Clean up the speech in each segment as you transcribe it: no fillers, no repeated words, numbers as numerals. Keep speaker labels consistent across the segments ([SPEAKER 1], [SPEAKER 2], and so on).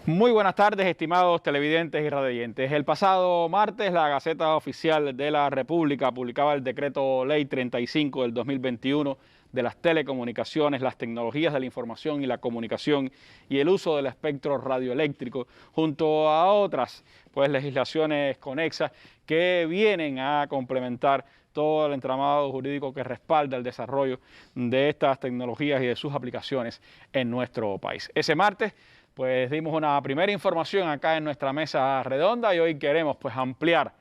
[SPEAKER 1] Muy buenas tardes, estimados televidentes y radioyentes. El pasado martes, la Gaceta Oficial de la República publicaba el Decreto Ley 35 del 2021 de las telecomunicaciones, las tecnologías de la información y la comunicación y el uso del espectro radioeléctrico, junto a otras legislaciones conexas que vienen a complementar todo el entramado jurídico que respalda el desarrollo de estas tecnologías y de sus aplicaciones en nuestro país. Ese martes dimos una primera información acá en nuestra mesa redonda y hoy queremos ampliar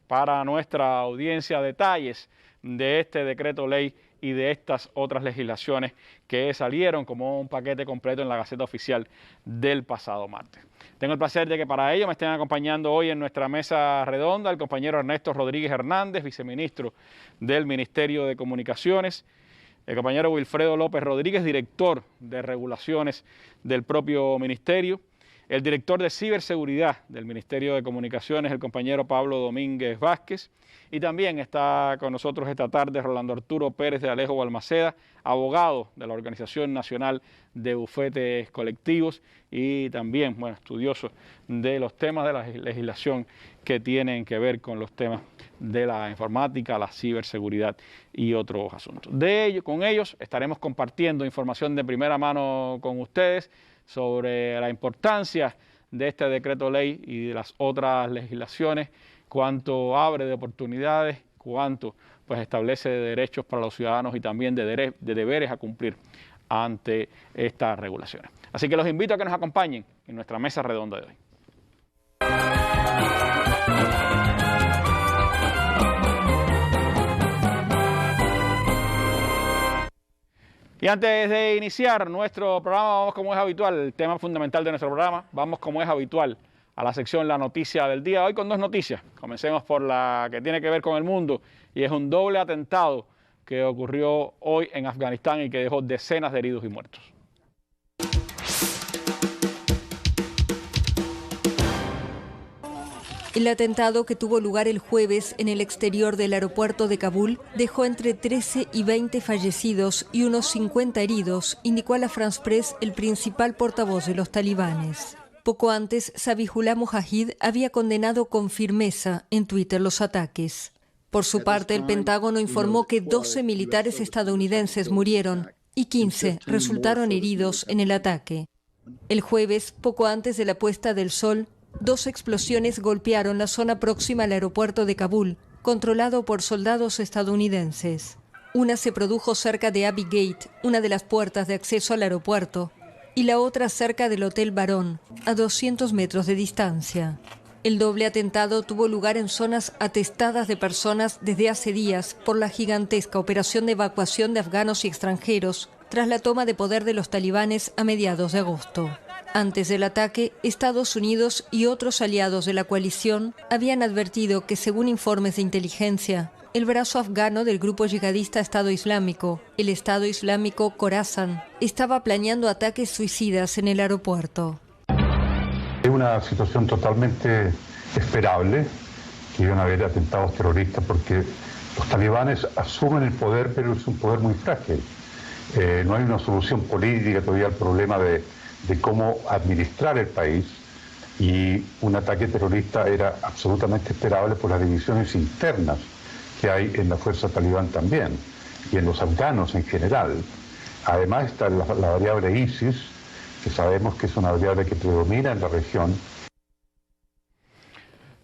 [SPEAKER 1] para nuestra audiencia detalles de este decreto ley y de estas otras legislaciones que salieron como un paquete completo en la Gaceta Oficial del pasado martes. Tengo el placer de que para ello me estén acompañando hoy en nuestra mesa redonda el compañero Ernesto Rodríguez Hernández, viceministro del Ministerio de Comunicaciones, el compañero Wilfredo López Rodríguez, director de regulaciones del propio ministerio, el director de ciberseguridad del Ministerio de Comunicaciones, el compañero Pablo Domínguez Vázquez, y también está con nosotros esta tarde Rolando Arturo Pérez de Alejo Balmaceda, abogado de la Organización Nacional de Bufetes Colectivos y también, estudioso de los temas de la legislación que tienen que ver con los temas de la informática, la ciberseguridad y otros asuntos. Con ellos estaremos compartiendo información de primera mano con ustedes sobre la importancia de este decreto ley y de las otras legislaciones, cuánto abre de oportunidades, cuánto establece de derechos para los ciudadanos y también de deberes a cumplir ante estas regulaciones. Así que los invito a que nos acompañen en nuestra mesa redonda de hoy. Y antes de iniciar nuestro programa, vamos como es habitual, el tema fundamental de nuestro programa, vamos como es habitual a la sección La Noticia del Día. Hoy con dos noticias. Comencemos por la que tiene que ver con el mundo y es un doble atentado que ocurrió hoy en Afganistán y que dejó decenas de heridos y muertos.
[SPEAKER 2] El atentado que tuvo lugar el jueves en el exterior del aeropuerto de Kabul dejó entre 13 y 20 fallecidos y unos 50 heridos, indicó a la France Press el principal portavoz de los talibanes. Poco antes, Zabihullah Mujahid había condenado con firmeza en Twitter los ataques. Por su parte, el Pentágono informó que 12 militares estadounidenses murieron y 15 resultaron heridos en el ataque. El jueves, poco antes de la puesta del sol, 2 explosiones golpearon la zona próxima al aeropuerto de Kabul, controlado por soldados estadounidenses. Una se produjo cerca de Abbey Gate, una de las puertas de acceso al aeropuerto, y la otra cerca del Hotel Barón, a 200 metros de distancia. El doble atentado tuvo lugar en zonas atestadas de personas desde hace días por la gigantesca operación de evacuación de afganos y extranjeros tras la toma de poder de los talibanes a mediados de agosto. Antes del ataque, Estados Unidos y otros aliados de la coalición habían advertido que, según informes de inteligencia, el brazo afgano del grupo yihadista Estado Islámico, el Estado Islámico Khorasan, estaba planeando ataques suicidas en el aeropuerto.
[SPEAKER 3] Es una situación totalmente esperable que iban a haber atentados terroristas porque los talibanes asumen el poder, pero es un poder muy frágil. No hay una solución política todavía al problema de cómo administrar el país y un ataque terrorista era absolutamente esperable por las divisiones internas que hay en la fuerza talibán también y en los afganos en general. Además está la variable ISIS, que sabemos que es una variable que predomina en la región.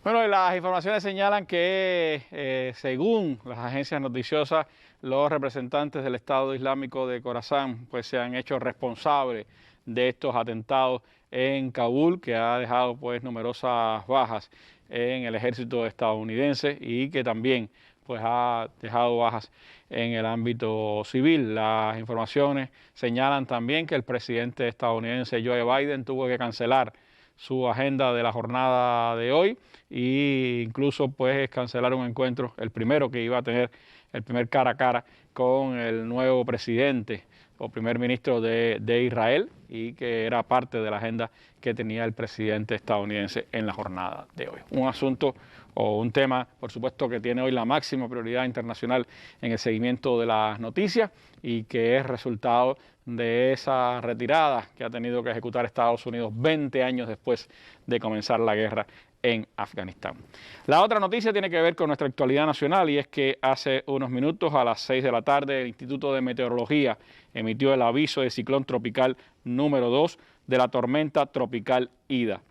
[SPEAKER 1] Las informaciones señalan que según las agencias noticiosas, los representantes del Estado Islámico de Khorasan se han hecho responsables de estos atentados en Kabul, que ha dejado numerosas bajas en el ejército estadounidense y que también ha dejado bajas en el ámbito civil. Las informaciones señalan también que el presidente estadounidense Joe Biden tuvo que cancelar su agenda de la jornada de hoy e incluso cancelar un encuentro, el primero que iba a tener, el primer cara a cara con el nuevo presidente o primer ministro de Israel y que era parte de la agenda que tenía el presidente estadounidense en la jornada de hoy. Un asunto o un tema, por supuesto, que tiene hoy la máxima prioridad internacional en el seguimiento de las noticias y que es resultado de esa retirada que ha tenido que ejecutar Estados Unidos 20 años después de comenzar la guerra en Afganistán. La otra noticia tiene que ver con nuestra actualidad nacional y es que hace unos minutos, a las 6 de la tarde, el Instituto de Meteorología emitió el aviso de ciclón tropical número 2 de la tormenta tropical Ida.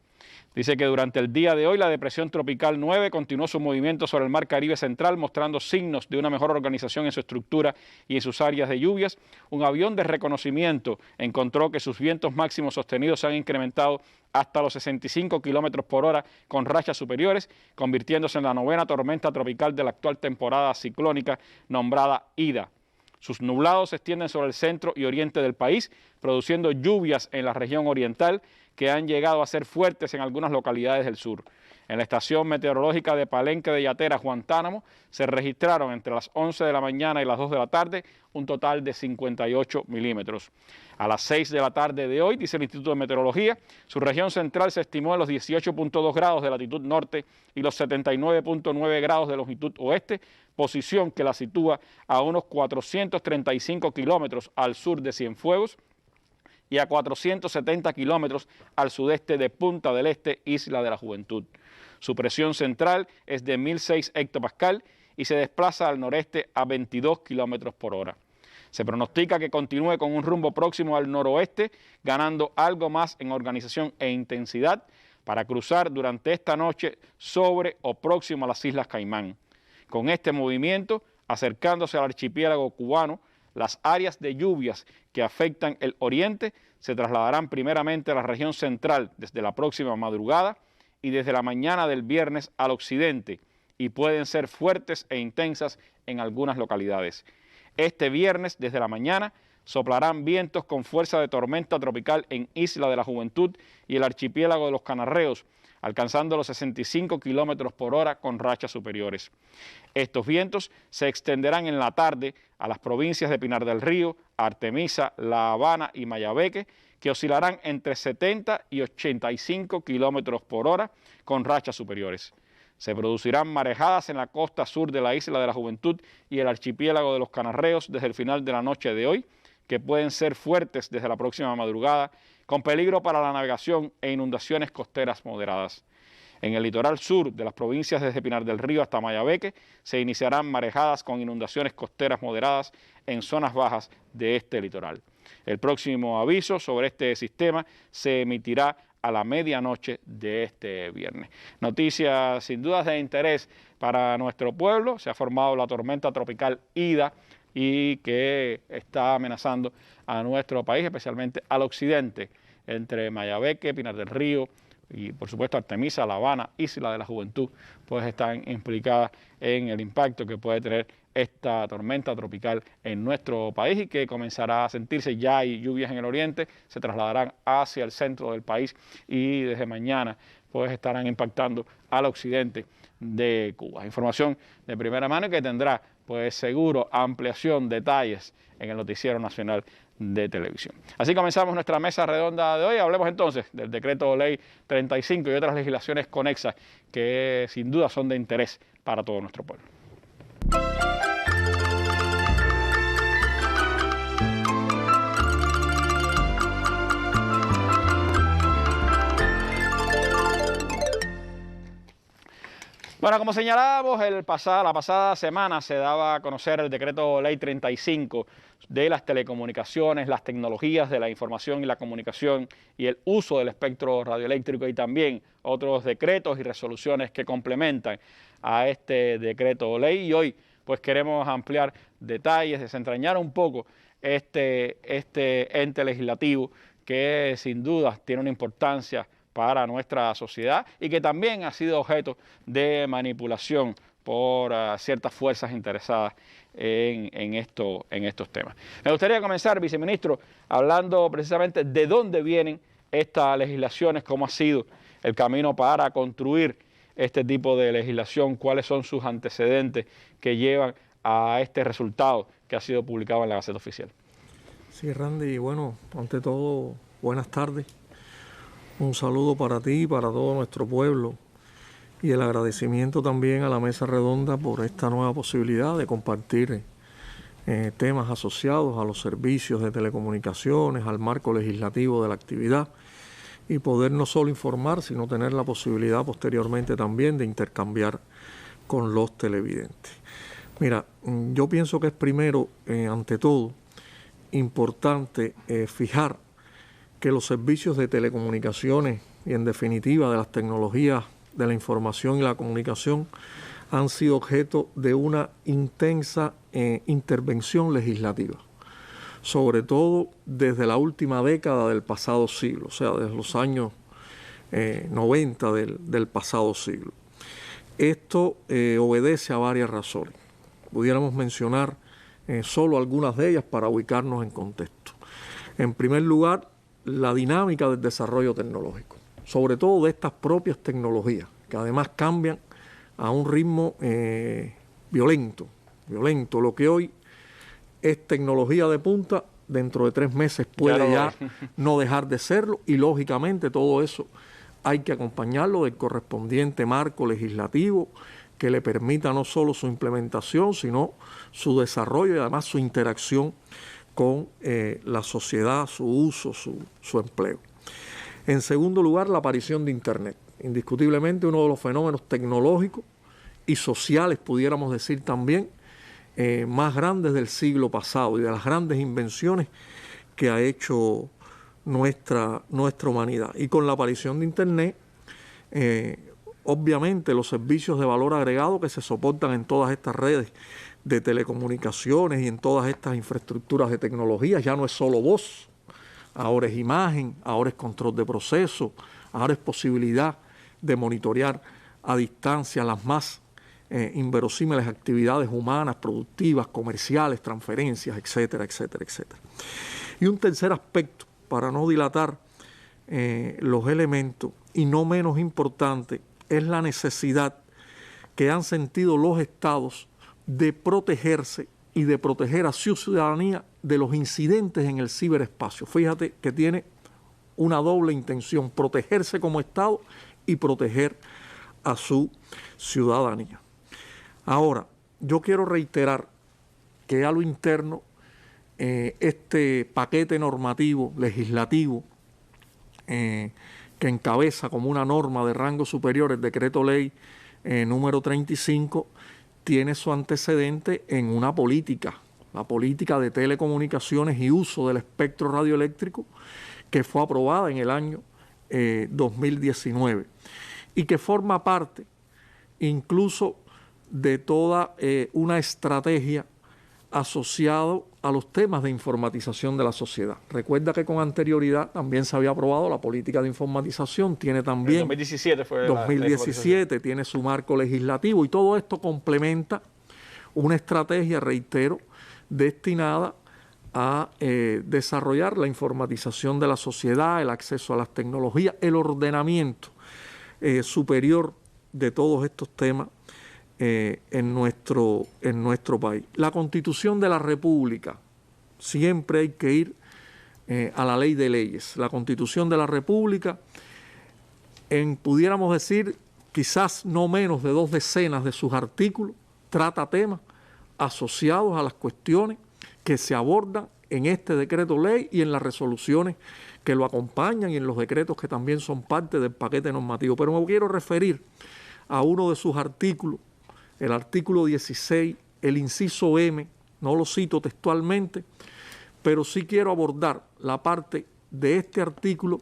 [SPEAKER 1] Dice que durante el día de hoy la depresión tropical 9 continuó su movimiento sobre el mar Caribe central, mostrando signos de una mejor organización en su estructura y en sus áreas de lluvias. Un avión de reconocimiento encontró que sus vientos máximos sostenidos se han incrementado hasta los 65 kilómetros por hora con rachas superiores, convirtiéndose en la 9ª tormenta tropical de la actual temporada ciclónica nombrada Ida. Sus nublados se extienden sobre el centro y oriente del país, produciendo lluvias en la región oriental que han llegado a ser fuertes en algunas localidades del sur. En la estación meteorológica de Palenque de Yateras, Guantánamo, se registraron entre las 11 de la mañana y las 2 de la tarde un total de 58 milímetros. A las 6 de la tarde de hoy, dice el Instituto de Meteorología, su región central se estimó en los 18.2 grados de latitud norte y los 79.9 grados de longitud oeste, posición que la sitúa a unos 435 kilómetros al sur de Cienfuegos y a 470 kilómetros al sudeste de Punta del Este, Isla de la Juventud. Su presión central es de 1006 hectopascal y se desplaza al noreste a 22 kilómetros por hora. Se pronostica que continúe con un rumbo próximo al noroeste, ganando algo más en organización e intensidad para cruzar durante esta noche sobre o próximo a las Islas Caimán. Con este movimiento, acercándose al archipiélago cubano, las áreas de lluvias que afectan el oriente se trasladarán primeramente a la región central desde la próxima madrugada y desde la mañana del viernes al occidente y pueden ser fuertes e intensas en algunas localidades. Este viernes desde la mañana soplarán vientos con fuerza de tormenta tropical en Isla de la Juventud y el archipiélago de los Canarreos, alcanzando los 65 kilómetros por hora con rachas superiores. Estos vientos se extenderán en la tarde a las provincias de Pinar del Río, Artemisa, La Habana y Mayabeque, que oscilarán entre 70 y 85 kilómetros por hora con rachas superiores. Se producirán marejadas en la costa sur de la Isla de la Juventud y el archipiélago de los Canarreos desde el final de la noche de hoy, que pueden ser fuertes desde la próxima madrugada, con peligro para la navegación e inundaciones costeras moderadas. En el litoral sur de las provincias desde Pinar del Río hasta Mayabeque se iniciarán marejadas con inundaciones costeras moderadas en zonas bajas de este litoral. El próximo aviso sobre este sistema se emitirá a la medianoche de este viernes. Noticias sin dudas de interés para nuestro pueblo. Se ha formado la tormenta tropical Ida y que está amenazando a nuestro país, especialmente al occidente, entre Mayabeque, Pinar del Río y por supuesto Artemisa, La Habana, Isla de la Juventud, pues están implicadas en el impacto que puede tener esta tormenta tropical en nuestro país y que comenzará a sentirse. Ya hay lluvias en el oriente, se trasladarán hacia el centro del país y desde mañana pues estarán impactando al occidente de Cuba. Información de primera mano que tendrá pues seguro ampliación, detalles en el Noticiero Nacional de Televisión. Así comenzamos nuestra mesa redonda de hoy. Hablemos entonces del Decreto Ley 35 y otras legislaciones conexas que sin duda son de interés para todo nuestro pueblo. Bueno, como señalábamos, la pasada semana se daba a conocer el Decreto Ley 35 de las telecomunicaciones, las tecnologías de la información y la comunicación y el uso del espectro radioeléctrico y también otros decretos y resoluciones que complementan a este Decreto Ley. Y hoy pues queremos ampliar detalles, desentrañar un poco este ente legislativo que sin duda tiene una importancia para nuestra sociedad y que también ha sido objeto de manipulación por ciertas fuerzas interesadas en estos temas. Me gustaría comenzar, viceministro, hablando precisamente de dónde vienen estas legislaciones, cómo ha sido el camino para construir este tipo de legislación, cuáles son sus antecedentes que llevan a este resultado que ha sido publicado en la Gaceta Oficial.
[SPEAKER 4] Sí, Randy, bueno, ante todo, buenas tardes. Un saludo para ti y para todo nuestro pueblo. y el agradecimiento también a la mesa redonda por esta nueva posibilidad de compartir temas asociados a los servicios de telecomunicaciones, al marco legislativo de la actividad y poder no solo informar, sino tener la posibilidad posteriormente también de intercambiar con los televidentes. Mira, yo pienso que es primero, ante todo, importante fijar que los servicios de telecomunicaciones y en definitiva de las tecnologías de la información y la comunicación han sido objeto de una intensa intervención legislativa, sobre todo desde la última década del pasado siglo, o sea, desde los años 90 del pasado siglo. Esto obedece a varias razones. Pudiéramos mencionar solo algunas de ellas para ubicarnos en contexto. En primer lugar, la dinámica del desarrollo tecnológico, sobre todo de estas propias tecnologías, que además cambian a un ritmo violento. Lo que hoy es tecnología de punta, dentro de 3 meses puede ya no dejar de serlo, y lógicamente todo eso hay que acompañarlo del correspondiente marco legislativo que le permita no solo su implementación, sino su desarrollo y además su interacción con la sociedad, su uso, su empleo. En segundo lugar, la aparición de Internet. Indiscutiblemente uno de los fenómenos tecnológicos y sociales, pudiéramos decir también, más grandes del siglo pasado y de las grandes invenciones que ha hecho nuestra humanidad. Y con la aparición de Internet, obviamente los servicios de valor agregado que se soportan en todas estas redes de telecomunicaciones y en todas estas infraestructuras de tecnología, ya no es solo voz, ahora es imagen, ahora es control de proceso, ahora es posibilidad de monitorear a distancia las más inverosímiles actividades humanas, productivas, comerciales, transferencias, etcétera, etcétera, etcétera. Y un tercer aspecto, para no dilatar los elementos, y no menos importante, es la necesidad que han sentido los estados de protegerse y de proteger a su ciudadanía de los incidentes en el ciberespacio. Fíjate que tiene una doble intención: protegerse como Estado y proteger a su ciudadanía. Ahora, yo quiero reiterar que a lo interno, este paquete normativo, legislativo, que encabeza como una norma de rango superior el decreto ley número 35, tiene su antecedente en una política, la política de telecomunicaciones y uso del espectro radioeléctrico, que fue aprobada en el año 2019 y que forma parte incluso de toda una estrategia asociado a los temas de informatización de la sociedad. Recuerda que con anterioridad también se había aprobado la política de informatización, tiene también...
[SPEAKER 1] En 2017 fue
[SPEAKER 4] 2017 tiene su marco legislativo, y todo esto complementa una estrategia, reitero, destinada a desarrollar la informatización de la sociedad, el acceso a las tecnologías, el ordenamiento superior de todos estos temas en nuestro país. La Constitución de la República, siempre hay que ir a la ley de leyes. La Constitución de la República, pudiéramos decir, quizás no menos de 2 decenas de sus artículos, trata temas asociados a las cuestiones que se abordan en este decreto ley y en las resoluciones que lo acompañan y en los decretos que también son parte del paquete normativo. Pero me quiero referir a uno de sus artículos, el artículo 16, el inciso M, no lo cito textualmente, pero sí quiero abordar la parte de este artículo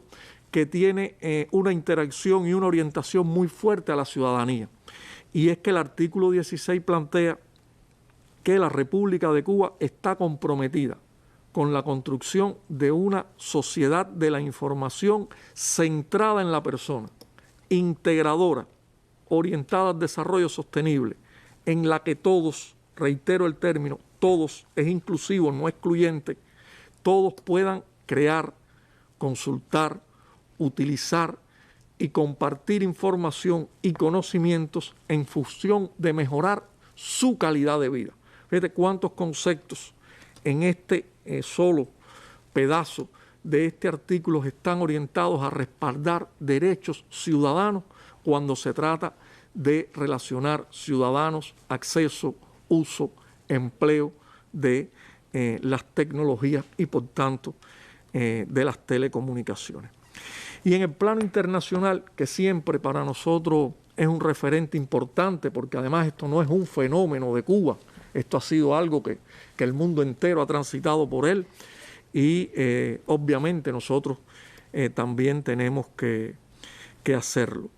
[SPEAKER 4] que tiene una interacción y una orientación muy fuerte a la ciudadanía. Y es que el artículo 16 plantea que la República de Cuba está comprometida con la construcción de una sociedad de la información centrada en la persona, integradora, orientada al desarrollo sostenible, en la que todos, reitero el término, todos, es inclusivo, no excluyente, todos puedan crear, consultar, utilizar y compartir información y conocimientos en función de mejorar su calidad de vida. Fíjate cuántos conceptos en este solo pedazo de este artículo están orientados a respaldar derechos ciudadanos cuando se trata de relacionar ciudadanos, acceso, uso, empleo de las tecnologías y por tanto de las telecomunicaciones. Y en el plano internacional, que siempre para nosotros es un referente importante, porque además esto no es un fenómeno de Cuba, esto ha sido algo que el mundo entero ha transitado por él y obviamente nosotros también tenemos que hacerlo.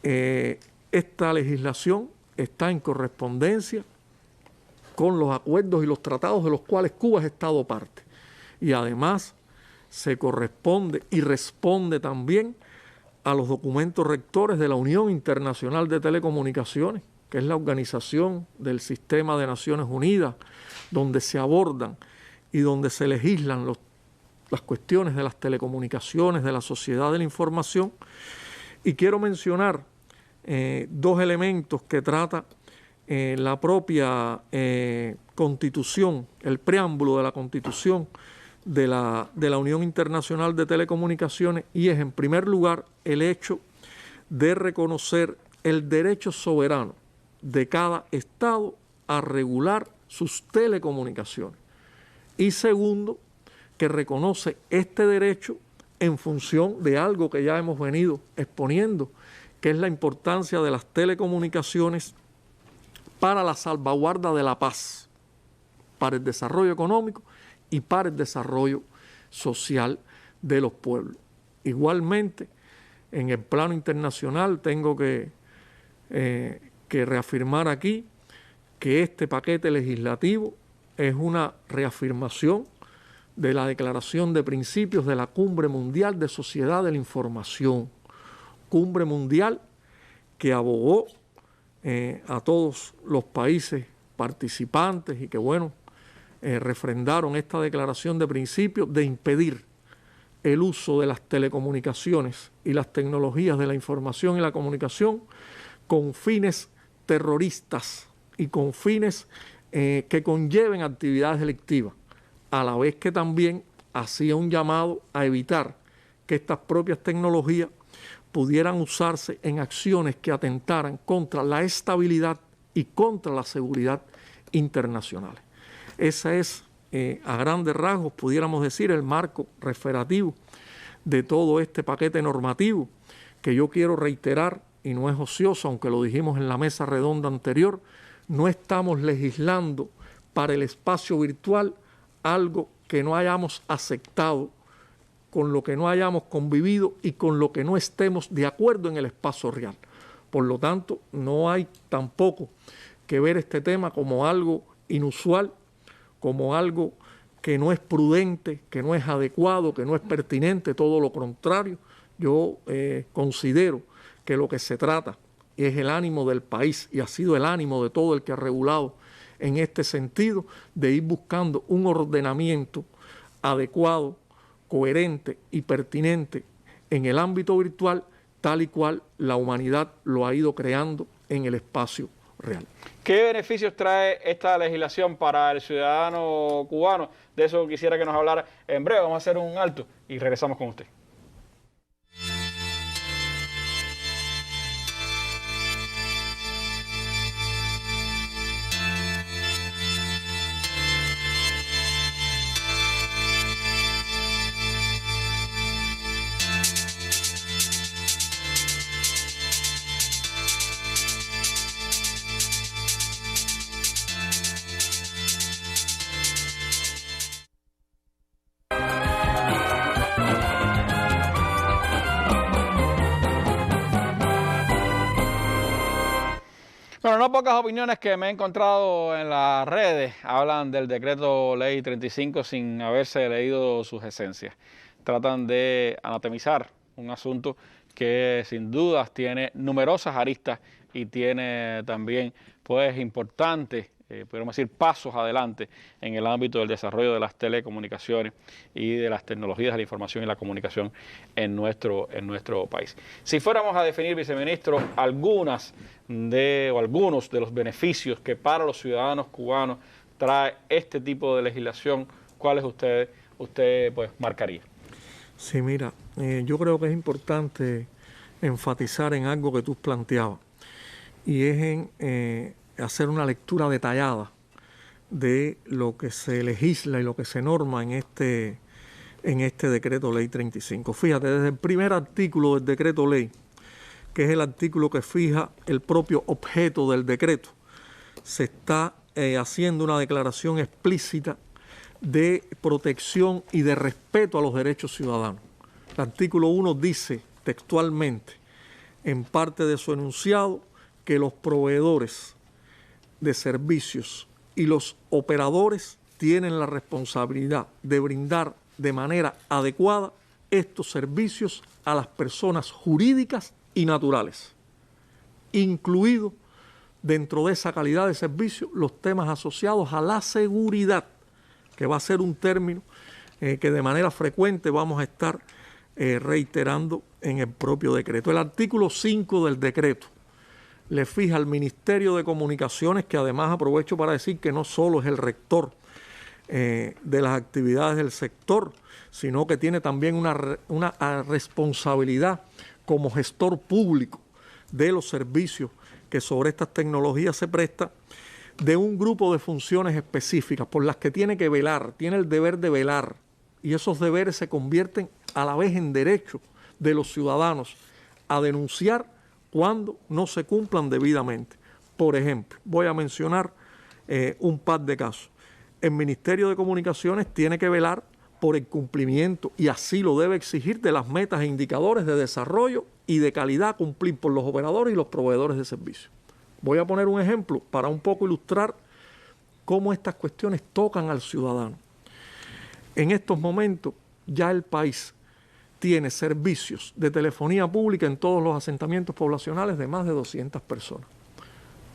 [SPEAKER 4] Esta legislación está en correspondencia con los acuerdos y los tratados de los cuales Cuba es Estado parte. Y además se corresponde y responde también a los documentos rectores de la Unión Internacional de Telecomunicaciones, que es la organización del Sistema de Naciones Unidas, donde se abordan y donde se legislan las cuestiones de las telecomunicaciones, de la sociedad de la información. Y quiero mencionar dos elementos que trata la propia Constitución, el preámbulo de la Constitución de la Unión Internacional de Telecomunicaciones, y es en primer lugar el hecho de reconocer el derecho soberano de cada Estado a regular sus telecomunicaciones. Y segundo, que reconoce este derecho en función de algo que ya hemos venido exponiendo, que es la importancia de las telecomunicaciones para la salvaguarda de la paz, para el desarrollo económico y para el desarrollo social de los pueblos. Igualmente, en el plano internacional tengo que reafirmar aquí que este paquete legislativo es una reafirmación de la Declaración de Principios de la Cumbre Mundial de Sociedad de la Información, cumbre mundial que abogó a todos los países participantes y que, bueno, refrendaron esta declaración de principios de impedir el uso de las telecomunicaciones y las tecnologías de la información y la comunicación con fines terroristas y con fines que conlleven actividades delictivas, a la vez que también hacía un llamado a evitar que estas propias tecnologías pudieran usarse en acciones que atentaran contra la estabilidad y contra la seguridad internacionales. Ese es, a grandes rasgos, pudiéramos decir, el marco referativo de todo este paquete normativo, que yo quiero reiterar, y no es ocioso, aunque lo dijimos en la mesa redonda anterior, no estamos legislando para el espacio virtual algo que no hayamos aceptado, con lo que no hayamos convivido y con lo que no estemos de acuerdo en el espacio real. Por lo tanto, no hay tampoco que ver este tema como algo inusual, como algo que no es prudente, que no es adecuado, que no es pertinente, todo lo contrario. Yo considero que lo que se trata es el ánimo del país, y ha sido el ánimo de todo el que ha regulado en este sentido, de ir buscando un ordenamiento adecuado, coherente y pertinente en el ámbito virtual, tal y cual la humanidad lo ha ido creando en el espacio real.
[SPEAKER 1] ¿Qué beneficios trae esta legislación para el ciudadano cubano? De eso quisiera que nos hablara en breve. Vamos a hacer un alto y regresamos con usted. Bueno, no pocas opiniones que me he encontrado en las redes hablan del decreto ley 35 sin haberse leído sus esencias. Tratan de anatomizar un asunto que sin dudas tiene numerosas aristas y tiene también pues importantes, podríamos decir, pasos adelante en el ámbito del desarrollo de las telecomunicaciones y de las tecnologías de la información y la comunicación en nuestro país. Si fuéramos a definir, viceministro, algunos de los beneficios que para los ciudadanos cubanos trae este tipo de legislación, ¿cuáles usted pues marcaría?
[SPEAKER 4] Sí, mira, yo creo que es importante enfatizar en algo que tú planteabas, y es en hacer una lectura detallada de lo que se legisla y lo que se norma en este decreto ley 35. Fíjate, desde el primer artículo del decreto ley, que es el artículo que fija el propio objeto del decreto, se está haciendo una declaración explícita de protección y de respeto a los derechos ciudadanos. El artículo 1 dice textualmente, en parte de su enunciado, que los proveedores de servicios y los operadores tienen la responsabilidad de brindar de manera adecuada estos servicios a las personas jurídicas y naturales, incluido dentro de esa calidad de servicio los temas asociados a la seguridad, que va a ser un término que de manera frecuente vamos a estar reiterando en el propio decreto. El artículo 5 del decreto le fija al Ministerio de Comunicaciones, que además aprovecho para decir que no solo es el rector de las actividades del sector, sino que tiene también una responsabilidad como gestor público de los servicios que sobre estas tecnologías se presta, de un grupo de funciones específicas por las que tiene que velar, tiene el deber de velar, y esos deberes se convierten a la vez en derechos de los ciudadanos a denunciar cuando no se cumplan debidamente. Por ejemplo, voy a mencionar un par de casos. El Ministerio de Comunicaciones tiene que velar por el cumplimiento, y así lo debe exigir, de las metas e indicadores de desarrollo y de calidad a cumplir por los operadores y los proveedores de servicios. Voy a poner un ejemplo para un poco ilustrar cómo estas cuestiones tocan al ciudadano. En estos momentos ya el país tiene servicios de telefonía pública en todos los asentamientos poblacionales de más de 200 personas.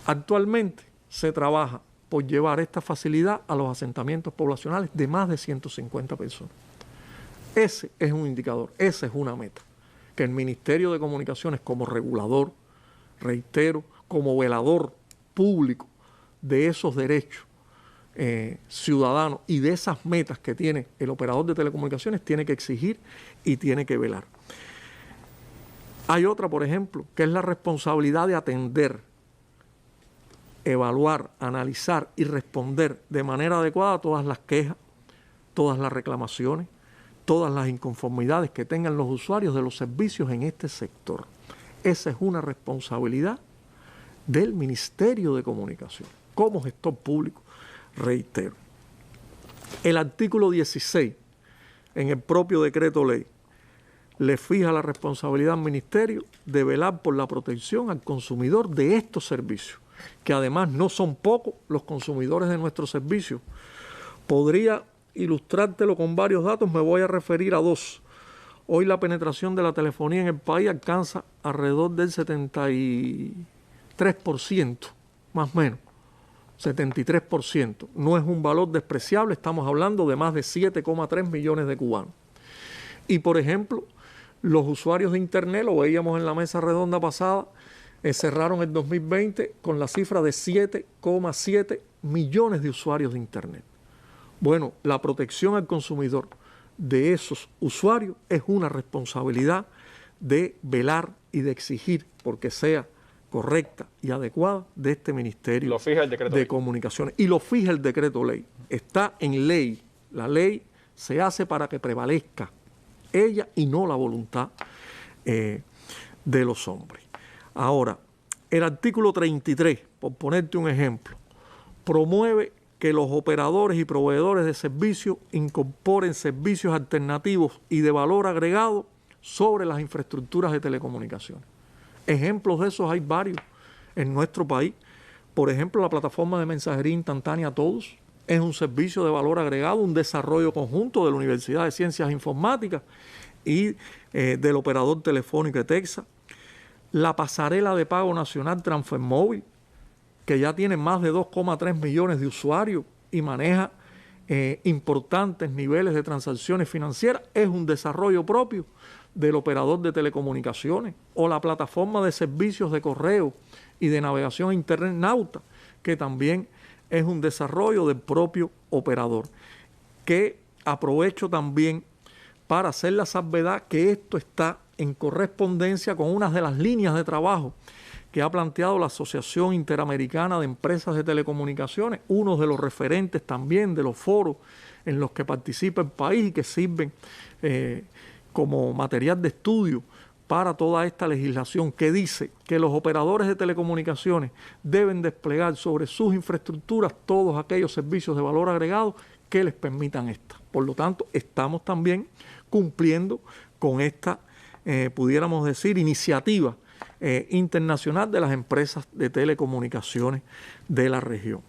[SPEAKER 4] Actualmente se trabaja por llevar esta facilidad a los asentamientos poblacionales de más de 150 personas. Ese es un indicador, esa es una meta, que el Ministerio de Comunicaciones, como regulador, reitero, como velador público de esos derechos ciudadanos y de esas metas que tiene el operador de telecomunicaciones, tiene que exigir y tiene que velar. Hay otra, por ejemplo, que es la responsabilidad de atender, evaluar, analizar y responder de manera adecuada a todas las quejas, todas las reclamaciones, todas las inconformidades que tengan los usuarios de los servicios en este sector. Esa es una responsabilidad del Ministerio de Comunicaciones, como gestor público, reitero. El artículo 16, en el propio decreto ley, le fija la responsabilidad al Ministerio de velar por la protección al consumidor de estos servicios, que además no son pocos los consumidores de nuestros servicios. Podría ilustrártelo con varios datos, me voy a referir a dos. Hoy la penetración de la telefonía en el país alcanza alrededor del 73%, más o menos, 73%. No es un valor despreciable, estamos hablando de más de 7,3 millones de cubanos. Y por ejemplo, los usuarios de Internet, lo veíamos en la mesa redonda pasada, cerraron el 2020 con la cifra de 7,7 millones de usuarios de Internet. Bueno, la protección al consumidor de esos usuarios es una responsabilidad de velar y de exigir porque sea correcta y adecuada de este Ministerio
[SPEAKER 1] lo fija el decreto
[SPEAKER 4] de Comunicaciones. Y lo fija el decreto ley. Está en ley. La ley se hace para que prevalezca ella y no la voluntad de los hombres. Ahora, el artículo 33, por ponerte un ejemplo, promueve que los operadores y proveedores de servicios incorporen servicios alternativos y de valor agregado sobre las infraestructuras de telecomunicaciones. Ejemplos de esos hay varios en nuestro país. Por ejemplo, la plataforma de mensajería instantánea Todos es un servicio de valor agregado, un desarrollo conjunto de la Universidad de Ciencias Informáticas y del operador telefónico de Texas. La pasarela de pago nacional Transfermóvil, que ya tiene más de 2,3 millones de usuarios y maneja importantes niveles de transacciones financieras, es un desarrollo propio del operador de telecomunicaciones. O la plataforma de servicios de correo y de navegación a Internet Nauta, que también es un desarrollo del propio operador. Que aprovecho también para hacer la salvedad que esto está en correspondencia con una de las líneas de trabajo que ha planteado la Asociación Interamericana de Empresas de Telecomunicaciones, uno de los referentes también de los foros en los que participa el país y que sirven como material de estudio para toda esta legislación, que dice que los operadores de telecomunicaciones deben desplegar sobre sus infraestructuras todos aquellos servicios de valor agregado que les permitan esta. Por lo tanto, estamos también cumpliendo con esta, pudiéramos decir, iniciativa internacional de las empresas de telecomunicaciones de la región.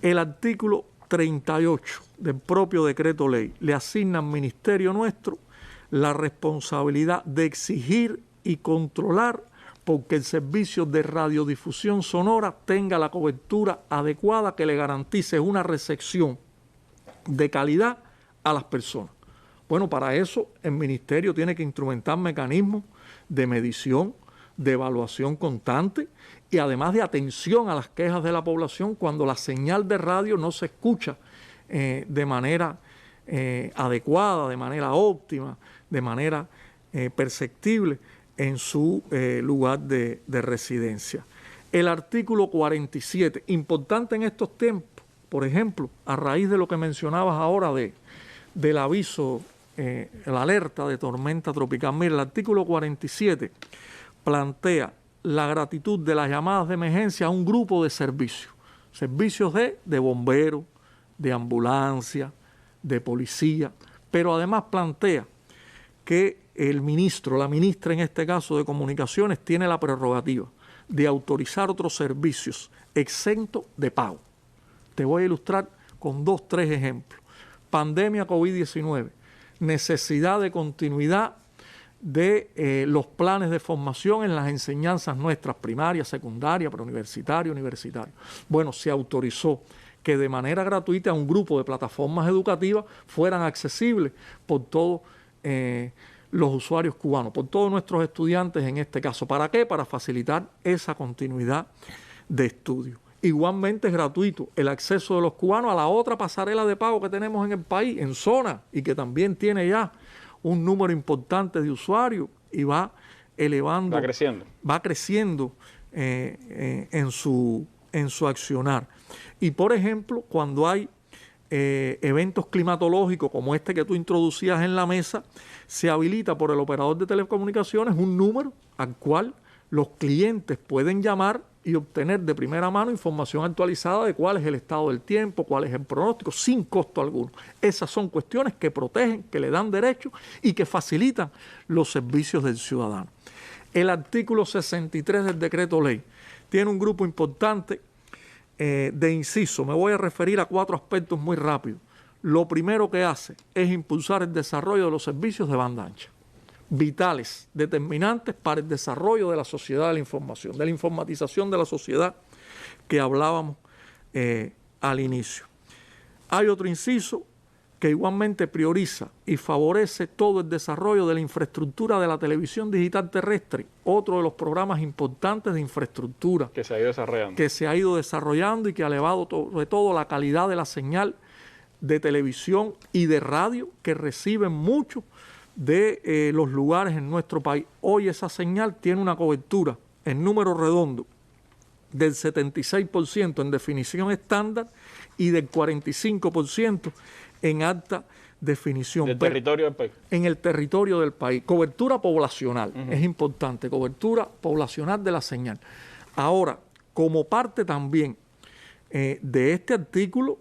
[SPEAKER 4] El artículo 38 del propio decreto ley le asigna al ministerio nuestro la responsabilidad de exigir y controlar porque el servicio de radiodifusión sonora tenga la cobertura adecuada que le garantice una recepción de calidad a las personas. Bueno, para eso el ministerio tiene que instrumentar mecanismos de medición, de evaluación constante y además de atención a las quejas de la población cuando la señal de radio no se escucha de manera adecuada, de manera óptima, de manera perceptible en su lugar de residencia. El artículo 47, importante en estos tiempos, por ejemplo, a raíz de lo que mencionabas ahora del aviso, la alerta de tormenta tropical. Mira, el artículo 47 plantea la gratitud de las llamadas de emergencia a un grupo de servicios de bomberos, de ambulancia, de policía, pero además plantea que el ministro, la ministra en este caso de Comunicaciones, tiene la prerrogativa de autorizar otros servicios exentos de pago. Te voy a ilustrar con 2, 3 ejemplos. Pandemia COVID-19, necesidad de continuidad de los planes de formación en las enseñanzas nuestras, primarias, secundarias, preuniversitario, universitario. Bueno, se autorizó que de manera gratuita un grupo de plataformas educativas fueran accesibles por todos los usuarios cubanos, por todos nuestros estudiantes en este caso. ¿Para qué? Para facilitar esa continuidad de estudio. Igualmente es gratuito el acceso de los cubanos a la otra pasarela de pago que tenemos en el país, en zona, y que también tiene ya un número importante de usuarios y va elevando, va creciendo en su accionar. Y por ejemplo, cuando hay eventos climatológicos como este que tú introducías en la mesa, se habilita por el operador de telecomunicaciones un número al cual los clientes pueden llamar y obtener de primera mano información actualizada de cuál es el estado del tiempo, cuál es el pronóstico, sin costo alguno. Esas son cuestiones que protegen, que le dan derecho y que facilitan los servicios del ciudadano. El artículo 63 del decreto ley tiene un grupo importante de inciso. Me voy a referir a 4 aspectos muy rápido. Lo primero que hace es impulsar el desarrollo de los servicios de banda ancha, vitales, determinantes para el desarrollo de la sociedad de la información, de la informatización de la sociedad que hablábamos al inicio. Hay otro inciso que igualmente prioriza y favorece todo el desarrollo de la infraestructura de la televisión digital terrestre, otro de los programas importantes de infraestructura
[SPEAKER 1] que se ha ido desarrollando
[SPEAKER 4] y que ha elevado sobre todo la calidad de la señal de televisión y de radio que reciben muchos de los lugares en nuestro país. Hoy esa señal tiene una cobertura en número redondo del 76% en definición estándar y del 45% en alta definición.
[SPEAKER 1] ¿Del territorio del país? En
[SPEAKER 4] el territorio del país. Cobertura poblacional, es importante, cobertura poblacional de la señal. Ahora, como parte también de este artículo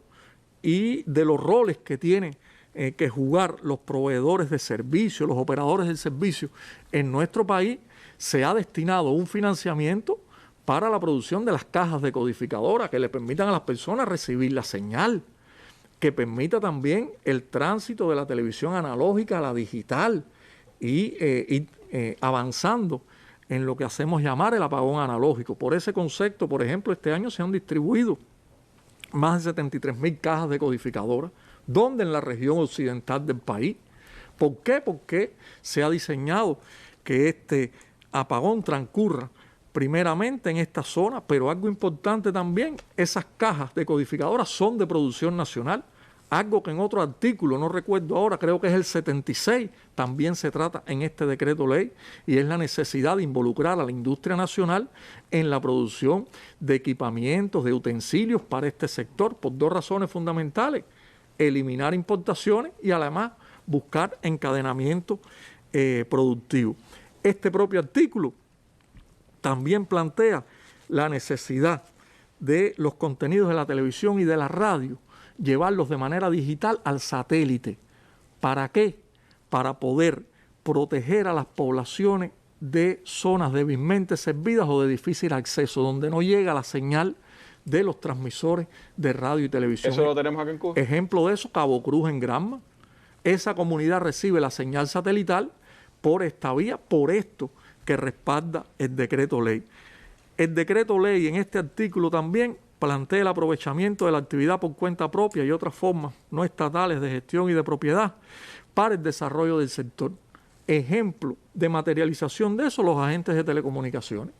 [SPEAKER 4] y de los roles que tienen que jugar los proveedores de servicios, los operadores del servicio en nuestro país, se ha destinado un financiamiento para la producción de las cajas decodificadoras que le permitan a las personas recibir la señal, que permita también el tránsito de la televisión analógica a la digital y avanzando en lo que hacemos llamar el apagón analógico. Por ese concepto, por ejemplo, este año se han distribuido más de 73.000 cajas decodificadoras, donde en la región occidental del país. ¿Por qué? Porque se ha diseñado que este apagón transcurra primeramente en esta zona, pero algo importante también, esas cajas decodificadoras son de producción nacional. Algo que en otro artículo, no recuerdo ahora, creo que es el 76, también se trata en este decreto ley, y es la necesidad de involucrar a la industria nacional en la producción de equipamientos, de utensilios para este sector, por dos razones fundamentales: eliminar importaciones y además buscar encadenamiento productivo. Este propio artículo también plantea la necesidad de los contenidos de la televisión y de la radio, llevarlos de manera digital al satélite. ¿Para qué? Para poder proteger a las poblaciones de zonas débilmente servidas o de difícil acceso, donde no llega la señal de los transmisores de radio y televisión.
[SPEAKER 1] Eso lo tenemos aquí en Cuba.
[SPEAKER 4] Ejemplo de eso, Cabo Cruz en Granma. Esa comunidad recibe la señal satelital por esta vía, por esto que respalda el decreto ley. El decreto ley en este artículo también plantea el aprovechamiento de la actividad por cuenta propia y otras formas no estatales de gestión y de propiedad para el desarrollo del sector. Ejemplo de materialización de eso, los agentes de telecomunicaciones.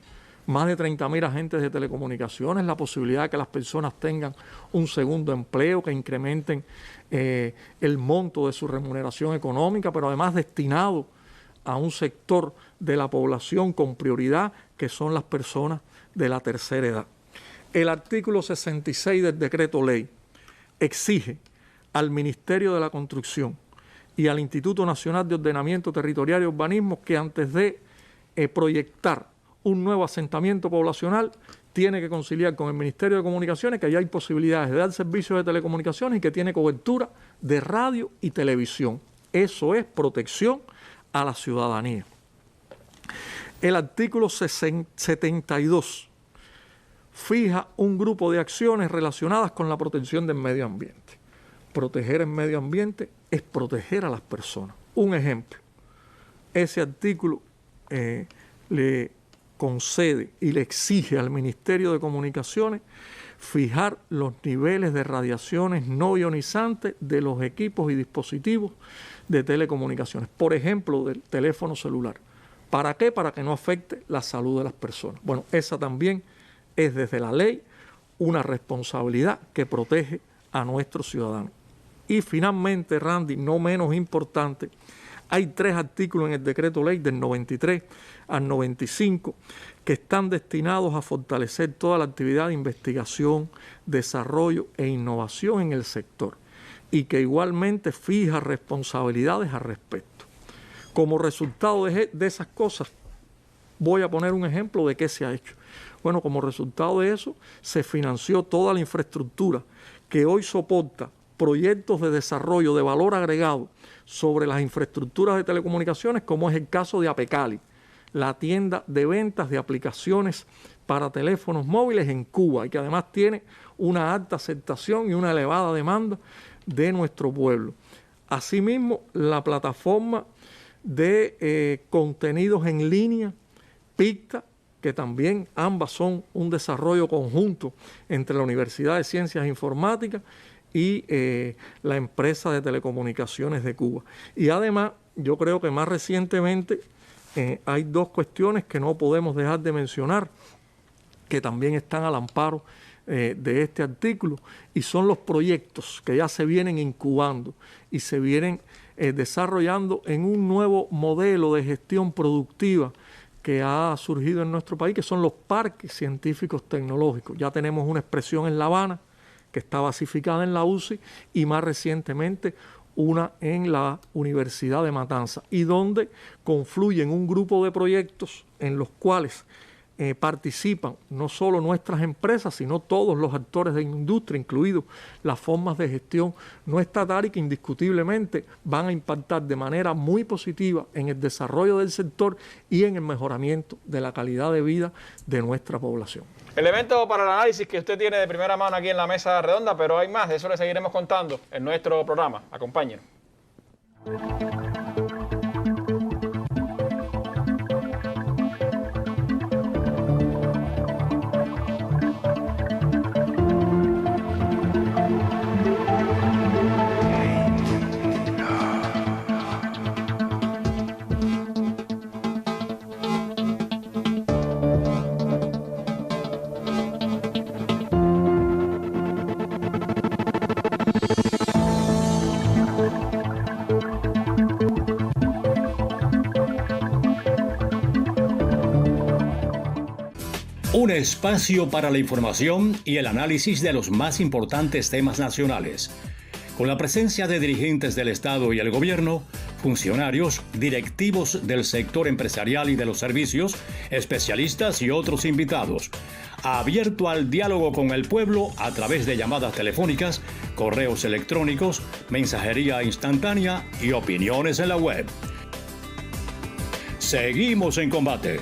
[SPEAKER 4] Más de 30.000 agentes de telecomunicaciones, la posibilidad de que las personas tengan un segundo empleo, que incrementen el monto de su remuneración económica, pero además destinado a un sector de la población con prioridad, que son las personas de la tercera edad. El artículo 66 del decreto ley exige al Ministerio de la Construcción y al Instituto Nacional de Ordenamiento Territorial y Urbanismo que antes de proyectar un nuevo asentamiento poblacional tiene que conciliar con el Ministerio de Comunicaciones que ya hay posibilidades de dar servicios de telecomunicaciones y que tiene cobertura de radio y televisión. Eso es protección a la ciudadanía. El artículo 72 fija un grupo de acciones relacionadas con la protección del medio ambiente. Proteger el medio ambiente es proteger a las personas. Un ejemplo, ese artículo le concede y le exige al Ministerio de Comunicaciones fijar los niveles de radiaciones no ionizantes de los equipos y dispositivos de telecomunicaciones, por ejemplo, del teléfono celular. ¿Para qué? Para que no afecte la salud de las personas. Bueno, esa también es desde la ley una responsabilidad que protege a nuestros ciudadanos. Y finalmente, Randy, no menos importante, hay 3 artículos en el decreto ley del 93 al 95 que están destinados a fortalecer toda la actividad de investigación, desarrollo e innovación en el sector y que igualmente fija responsabilidades al respecto. Como resultado de esas cosas, voy a poner un ejemplo de qué se ha hecho. Bueno, como resultado de eso, se financió toda la infraestructura que hoy soporta proyectos de desarrollo de valor agregado sobre las infraestructuras de telecomunicaciones, como es el caso de Apecali, la tienda de ventas de aplicaciones para teléfonos móviles en Cuba y que además tiene una alta aceptación y una elevada demanda de nuestro pueblo. Asimismo, la plataforma de contenidos en línea, PICTA, que también ambas son un desarrollo conjunto entre la Universidad de Ciencias Informáticas y la empresa de telecomunicaciones de Cuba. Y además, yo creo que más recientemente hay 2 cuestiones que no podemos dejar de mencionar, que también están al amparo de este artículo, y son los proyectos que ya se vienen incubando y se vienen desarrollando en un nuevo modelo de gestión productiva que ha surgido en nuestro país, que son los parques científicos tecnológicos. Ya tenemos una expresión en La Habana, que está basificada en la UCI, y más recientemente una en la Universidad de Matanzas, y donde confluyen un grupo de proyectos en los cuales participan no solo nuestras empresas, sino todos los actores de la industria, incluidos las formas de gestión no estatal, y que indiscutiblemente van a impactar de manera muy positiva en el desarrollo del sector y en el mejoramiento de la calidad de vida de nuestra población.
[SPEAKER 1] Elemento para el análisis que usted tiene de primera mano aquí en la mesa redonda, pero hay más, de eso le seguiremos contando en nuestro programa. Acompáñenos.
[SPEAKER 5] Un espacio para la información y el análisis de los más importantes temas nacionales, con la presencia de dirigentes del Estado y el gobierno, funcionarios, directivos del sector empresarial y de los servicios, especialistas y otros invitados. Abierto al diálogo con el pueblo a través de llamadas telefónicas, correos electrónicos, mensajería instantánea y opiniones en la web. Seguimos en combate.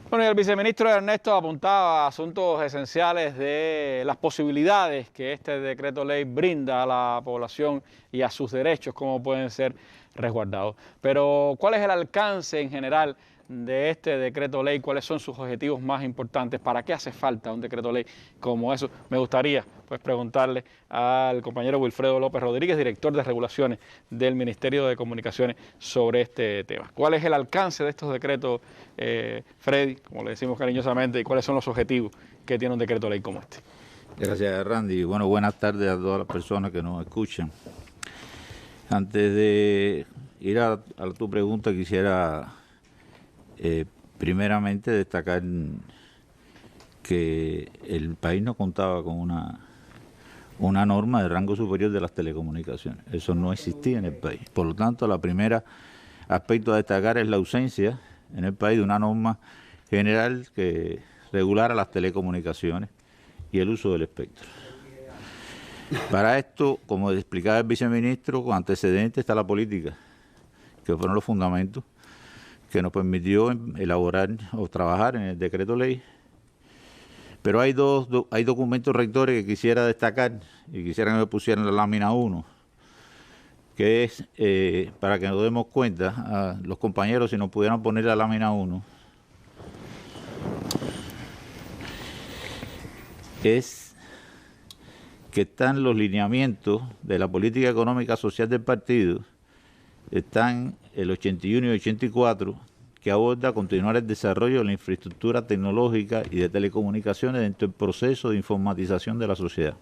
[SPEAKER 1] Bueno, y el viceministro Ernesto apuntaba a asuntos esenciales de las posibilidades que este decreto ley brinda a la población y a sus derechos, cómo pueden ser resguardados. Pero, ¿cuál es el alcance en general de este decreto ley? ¿Cuáles son sus objetivos más importantes? ¿Para qué hace falta un decreto ley como eso? Me gustaría preguntarle al compañero Wilfredo López Rodríguez, director de regulaciones del Ministerio de Comunicaciones, sobre este tema. ¿Cuál es el alcance de estos decretos, Freddy, como le decimos cariñosamente, y cuáles son los objetivos que tiene un decreto ley como este?
[SPEAKER 6] Gracias, Randy. Bueno, buenas tardes a todas las personas que nos escuchan. Antes de ir a tu pregunta, quisiera primeramente destacar que el país no contaba con una norma de rango superior de las telecomunicaciones. Eso no existía en el país. Por lo tanto, la primera aspecto a destacar es la ausencia en el país de una norma general que regulara las telecomunicaciones y el uso del espectro. Para esto, como explicaba el viceministro, con antecedentes está la política, que fueron los fundamentos que nos permitió elaborar o trabajar en el decreto ley. Pero hay documentos rectores que quisiera destacar y quisiera que me pusieran la lámina 1, que es, para que nos demos cuenta, a los compañeros, si nos pudieran poner la lámina 1, es que están los lineamientos de la política económica social del partido, están el 81 y 84, que aborda continuar el desarrollo de la infraestructura tecnológica y de telecomunicaciones dentro del proceso de informatización de la sociedad,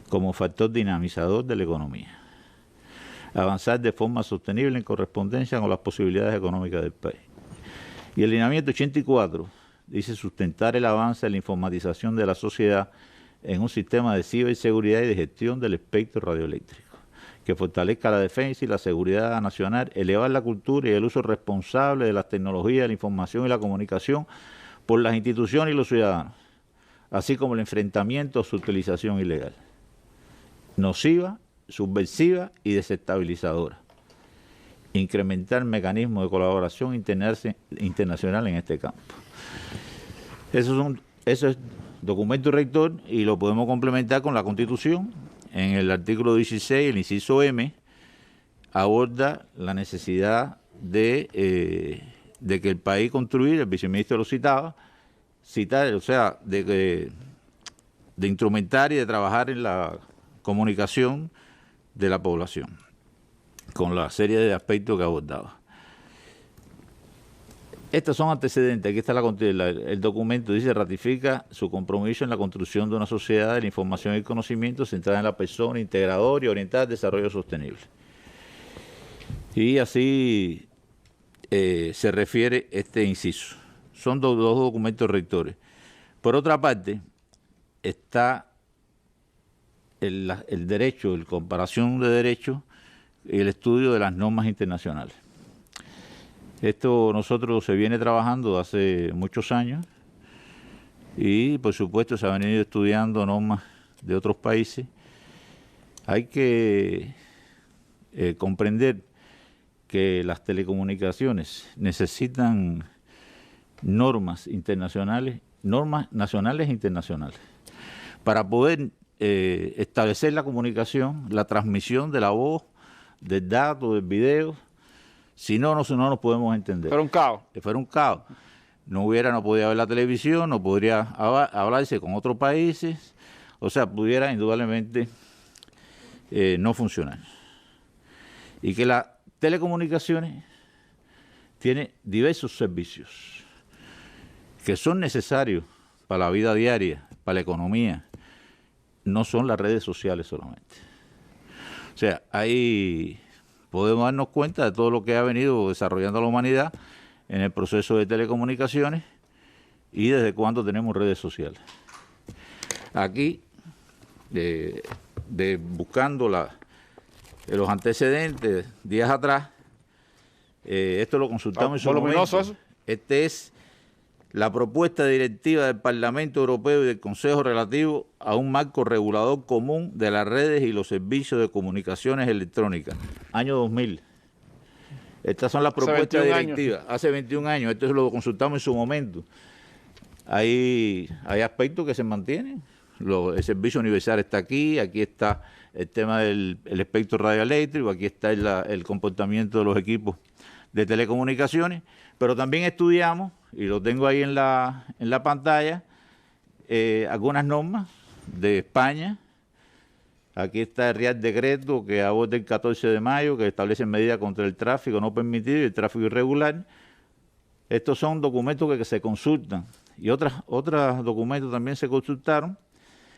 [SPEAKER 6] como factor dinamizador de la economía. Avanzar de forma sostenible en correspondencia con las posibilidades económicas del país. Y el lineamiento 84 dice sustentar el avance de la informatización de la sociedad en un sistema de ciberseguridad y de gestión del espectro radioeléctrico, que fortalezca la defensa y la seguridad nacional, elevar la cultura y el uso responsable de las tecnologías de la información y la comunicación por las instituciones y los ciudadanos, así como el enfrentamiento a su utilización ilegal, nociva, subversiva y desestabilizadora. Incrementar mecanismos de colaboración internacional en este campo. Eso es documento rector y lo podemos complementar con la Constitución. En el artículo 16, el inciso M, aborda la necesidad de que el país construya, el viceministro lo citaba, de instrumentar y de trabajar en la comunicación de la población, con la serie de aspectos que abordaba. Estos son antecedentes. Aquí está el documento, dice, ratifica su compromiso en la construcción de una sociedad de la información y el conocimiento centrada en la persona, integradora y orientada al desarrollo sostenible. Y así se refiere este inciso. Son dos documentos rectores. Por otra parte, está el derecho, la comparación de derechos y el estudio de las normas internacionales. Esto nosotros se viene trabajando hace muchos años y por supuesto se han venido estudiando normas de otros países. Hay que comprender que las telecomunicaciones necesitan normas internacionales, normas nacionales e internacionales, para poder establecer la comunicación, la transmisión de la voz, del dato, del video. Si no nos podemos entender.
[SPEAKER 1] Fuera un caos.
[SPEAKER 6] Si fuera un caos. No podía haber la televisión, no podría hablarse con otros países, o sea, pudiera indudablemente no funcionar. Y que las telecomunicaciones tiene diversos servicios que son necesarios para la vida diaria, para la economía, no son las redes sociales solamente. O sea, ahí podemos darnos cuenta de todo lo que ha venido desarrollando la humanidad en el proceso de telecomunicaciones y desde cuándo tenemos redes sociales. Aquí, buscando los antecedentes, días atrás, esto lo consultamos en su momento. Eso. Este es la propuesta directiva del Parlamento Europeo y del Consejo relativo a un marco regulador común de las redes y los servicios de comunicaciones electrónicas, año 2000. Estas son las propuestas directivas, hace 21 años, esto lo consultamos en su momento. Hay aspectos que se mantienen, el servicio universal está aquí está el tema del espectro radioeléctrico, aquí está el comportamiento de los equipos de telecomunicaciones, pero también estudiamos, y lo tengo ahí en la pantalla, algunas normas de España. Aquí está el Real Decreto que aborda el 14 de mayo, que establece medidas contra el tráfico no permitido y el tráfico irregular. Estos son documentos que se consultan, y otros documentos también se consultaron.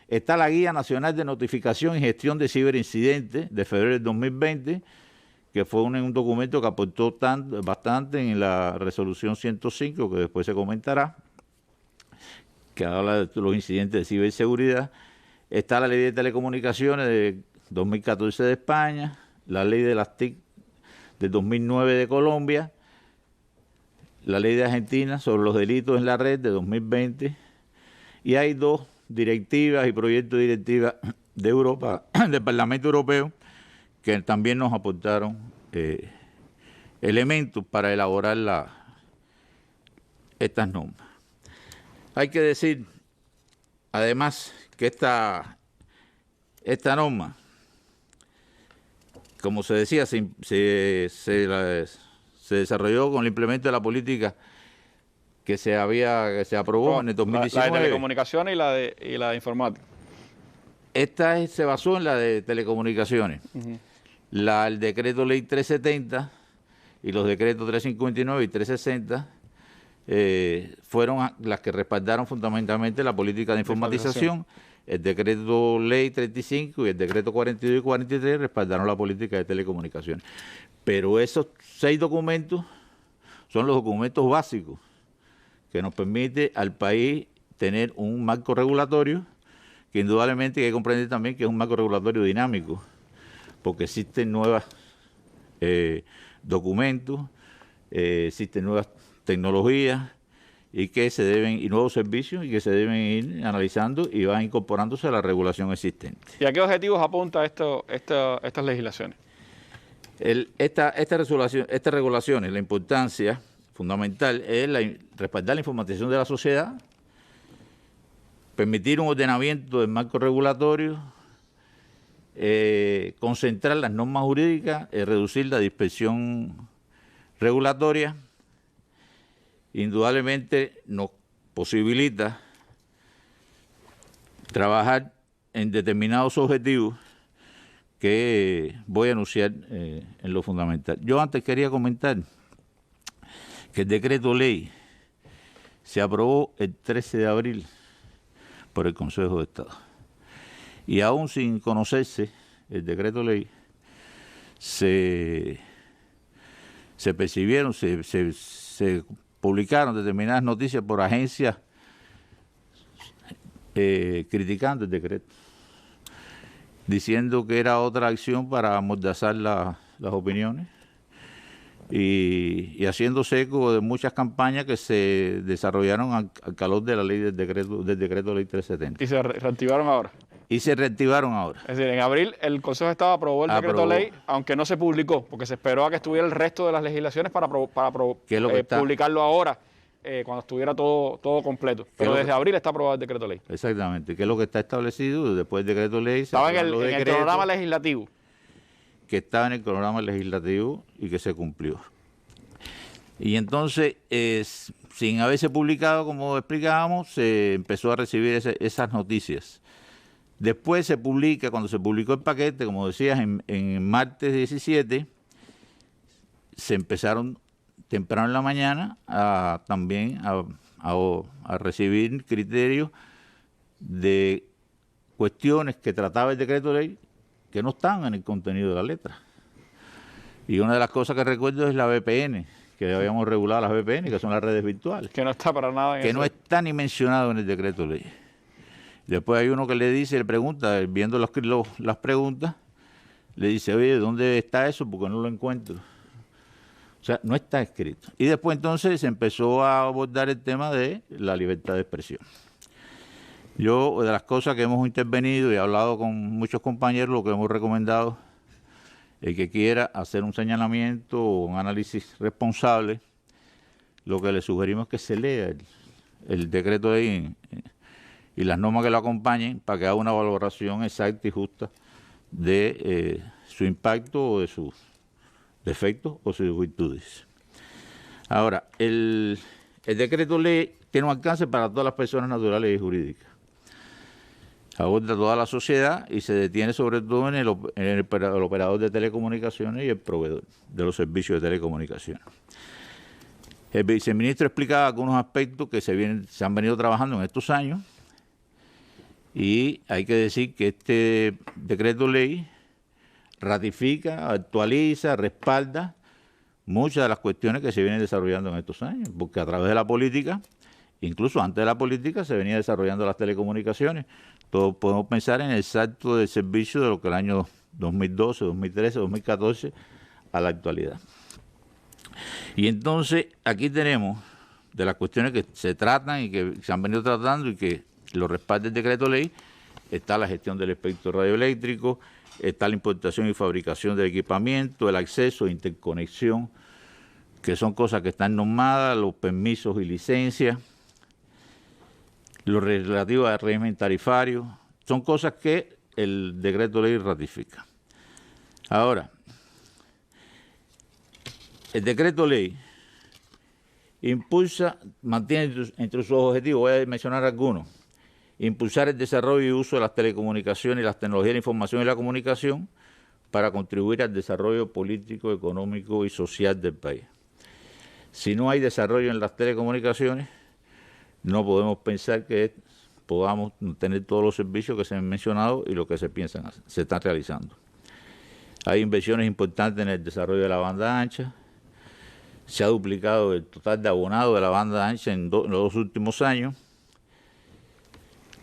[SPEAKER 6] Está la Guía Nacional de Notificación y Gestión de Ciberincidentes de febrero del 2020, que fue un documento que aportó bastante en la resolución 105, que después se comentará, que habla de los incidentes de ciberseguridad. Está la Ley de Telecomunicaciones de 2014 de España, la Ley de las TIC de 2009 de Colombia, la Ley de Argentina sobre los delitos en la red de 2020, y hay dos directivas y proyectos de directivas de Europa, del Parlamento Europeo, que también nos aportaron elementos para elaborar estas normas. Hay que decir, además, que esta norma, como se decía, se desarrolló con el implemento de la política que se aprobó en el 2019.
[SPEAKER 1] La de telecomunicaciones y la de informática.
[SPEAKER 6] Esta se basó en la de telecomunicaciones. El decreto ley 370 y los decretos 359 y 360 fueron las que respaldaron fundamentalmente la política de informatización. El decreto ley 35 y el decreto 42 y 43 respaldaron la política de telecomunicaciones. Pero esos 6 documentos son los documentos básicos que nos permite al país tener un marco regulatorio, que indudablemente hay que comprender también que es un marco regulatorio dinámico, porque existen nuevos documentos, existen nuevas tecnologías y nuevos servicios y que se deben ir analizando y van incorporándose a la regulación existente.
[SPEAKER 1] ¿Y a qué objetivos apunta estas legislaciones?
[SPEAKER 6] Estas regulaciones, la importancia fundamental es respaldar la informatización de la sociedad, permitir un ordenamiento del marco regulatorio, concentrar las normas jurídicas, reducir la dispersión regulatoria. Indudablemente nos posibilita trabajar en determinados objetivos que voy a anunciar en lo fundamental. Yo antes quería comentar que el decreto ley se aprobó el 13 de abril por el Consejo de Estado. Y aún sin conocerse el decreto ley, se percibieron, se publicaron determinadas noticias por agencias criticando el decreto, diciendo que era otra acción para amordazar las opiniones y haciéndose eco de muchas campañas que se desarrollaron al calor de la ley del decreto ley 370.
[SPEAKER 1] ¿Y se reactivaron ahora?
[SPEAKER 6] Y se reactivaron ahora.
[SPEAKER 1] Es decir, en abril el Consejo de Estado aprobó el decreto ley, aunque no se publicó, porque se esperó a que estuviera el resto de las legislaciones para publicarlo ahora, cuando estuviera todo completo. Pero desde abril está aprobado el decreto ley.
[SPEAKER 6] Exactamente, que es lo que está establecido después del decreto ley.
[SPEAKER 1] Estaba en el cronograma legislativo.
[SPEAKER 6] Que estaba en el cronograma legislativo y que se cumplió. Y entonces, sin haberse publicado, como explicábamos, se empezó a recibir esas noticias. Después se publica, cuando se publicó el paquete, como decías, en martes 17, se empezaron temprano en la mañana también a a recibir criterios de cuestiones que trataba el decreto de ley que no están en el contenido de la letra. Y una de las cosas que recuerdo es la VPN, que habíamos regulado las VPN, que son las redes virtuales.
[SPEAKER 1] Que no está para nada en
[SPEAKER 6] que
[SPEAKER 1] eso.
[SPEAKER 6] No está ni mencionado en el decreto de ley. Después hay uno que le dice, le pregunta, viendo las preguntas, le dice, oye, ¿dónde está eso? Porque no lo encuentro. O sea, no está escrito. Y después entonces se empezó a abordar el tema de la libertad de expresión. Yo, de las cosas que hemos intervenido y he hablado con muchos compañeros, lo que hemos recomendado, el que quiera hacer un señalamiento o un análisis responsable, lo que le sugerimos es que se lea el decreto de ley y las normas que lo acompañen para que haga una valoración exacta y justa de su impacto o de sus defectos o sus virtudes. Ahora, el decreto ley tiene un alcance para todas las personas naturales y jurídicas. Aborda toda la sociedad y se detiene sobre todo en el operador de telecomunicaciones y el proveedor de los servicios de telecomunicaciones. El viceministro explicaba algunos aspectos que se han venido trabajando en estos años y hay que decir que este decreto ley ratifica, actualiza, respalda muchas de las cuestiones que se vienen desarrollando en estos años, porque a través de la política, incluso antes de la política, se venía desarrollando las telecomunicaciones. Todos podemos pensar en el salto del servicio de lo que el año 2012, 2013, 2014 a la actualidad. Y entonces aquí tenemos de las cuestiones que se tratan y que se han venido tratando y que lo respalda el decreto ley, está la gestión del espectro radioeléctrico, está la importación y fabricación del equipamiento, el acceso, interconexión, que son cosas que están normadas, los permisos y licencias, lo relativo al régimen tarifario, son cosas que el decreto ley ratifica. Ahora, el decreto ley mantiene entre sus objetivos, voy a mencionar algunos, impulsar el desarrollo y uso de las telecomunicaciones y las tecnologías de la información y la comunicación para contribuir al desarrollo político, económico y social del país. Si no hay desarrollo en las telecomunicaciones, no podemos pensar que podamos tener todos los servicios que se han mencionado y lo que se están realizando. Hay inversiones importantes en el desarrollo de la banda ancha. Se ha duplicado el total de abonado de la banda ancha en los 2 últimos años.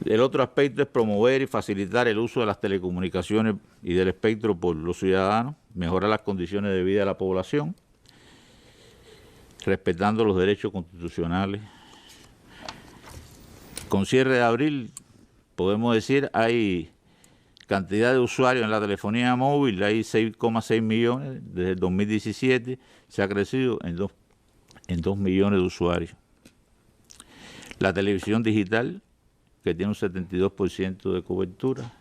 [SPEAKER 6] El otro aspecto es promover y facilitar el uso de las telecomunicaciones y del espectro por los ciudadanos, mejorar las condiciones de vida de la población, respetando los derechos constitucionales. Con cierre de abril, podemos decir, hay cantidad de usuarios en la telefonía móvil, hay 6,6 millones, desde el 2017 se ha crecido en 2 millones de usuarios. La televisión digital, que tiene un 72% de cobertura,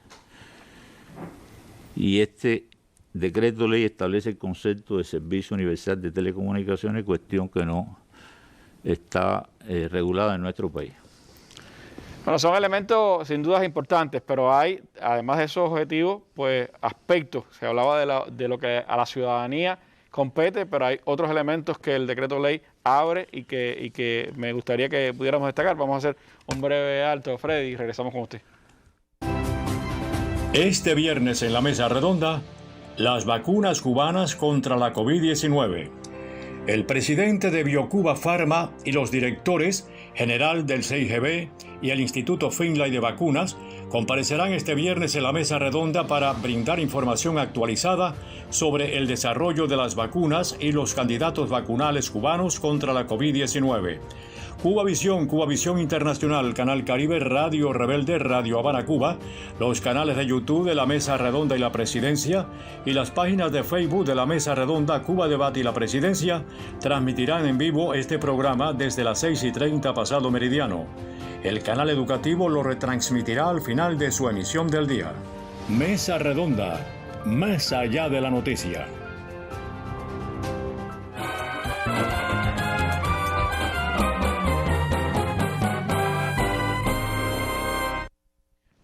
[SPEAKER 6] y este decreto ley establece el concepto de servicio universal de telecomunicaciones, cuestión que no está regulada en nuestro país.
[SPEAKER 1] Bueno, son elementos sin dudas importantes, pero hay, además de esos objetivos, pues aspectos. Se hablaba de lo que a la ciudadanía compete, pero hay otros elementos que el decreto ley abre y que me gustaría que pudiéramos destacar. Vamos a hacer un breve alto, Freddy, y regresamos con usted.
[SPEAKER 5] Este viernes en la mesa redonda, las vacunas cubanas contra la COVID-19. El presidente de Biocuba Pharma y los directores general del CIGB y el Instituto Finlay de Vacunas comparecerán este viernes en la mesa redonda para brindar información actualizada sobre el desarrollo de las vacunas y los candidatos vacunales cubanos contra la COVID-19. Cubavisión Internacional, Canal Caribe, Radio Rebelde, Radio Habana Cuba, los canales de YouTube de la Mesa Redonda y la Presidencia y las páginas de Facebook de la Mesa Redonda, Cuba Debate y la Presidencia transmitirán en vivo este programa desde las 6:30 pasado meridiano. El canal educativo lo retransmitirá al final de su emisión del día. Mesa Redonda, más allá de la noticia.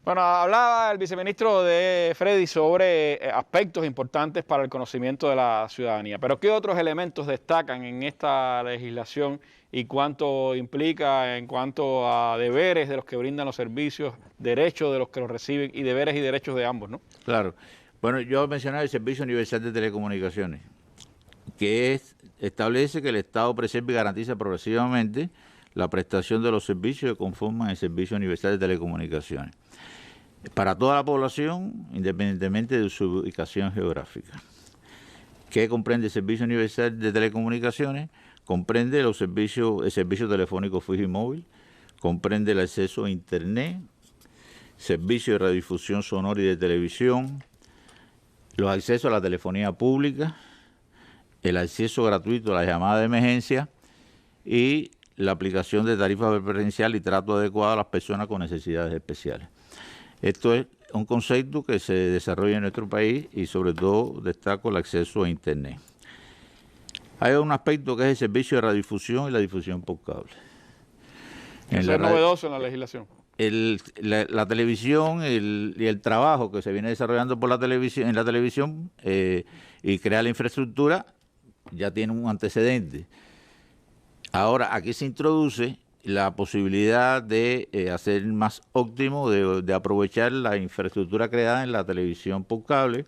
[SPEAKER 1] Bueno, hablaba el viceministro de Freddy sobre aspectos importantes para el conocimiento de la ciudadanía, pero ¿qué otros elementos destacan en esta legislación y cuánto implica en cuanto a deberes de los que brindan los servicios, derechos de los que los reciben y deberes y derechos de ambos, ¿no?
[SPEAKER 6] Claro. Bueno, yo mencionaba el Servicio Universal de Telecomunicaciones, que establece que el Estado preserva y garantiza progresivamente la prestación de los servicios que conforman el Servicio Universal de Telecomunicaciones para toda la población, independientemente de su ubicación geográfica. ¿Qué comprende el Servicio Universal de Telecomunicaciones? Comprende el servicio telefónico fijo y móvil, comprende el acceso a Internet, servicio de radiodifusión sonora y de televisión, los accesos a la telefonía pública, el acceso gratuito a la llamada de emergencia y la aplicación de tarifas preferencial y trato adecuado a las personas con necesidades especiales. Esto es un concepto que se desarrolla en nuestro país y sobre todo destaco el acceso a Internet. Hay un aspecto que es el servicio de radiodifusión y la difusión por cable.
[SPEAKER 1] Eso es novedoso en la legislación.
[SPEAKER 6] La televisión y el trabajo que se viene desarrollando por la televisión, en la televisión y crear la infraestructura ya tiene un antecedente. Ahora aquí se introduce la posibilidad de hacer más óptimo, de aprovechar la infraestructura creada en la televisión por cable,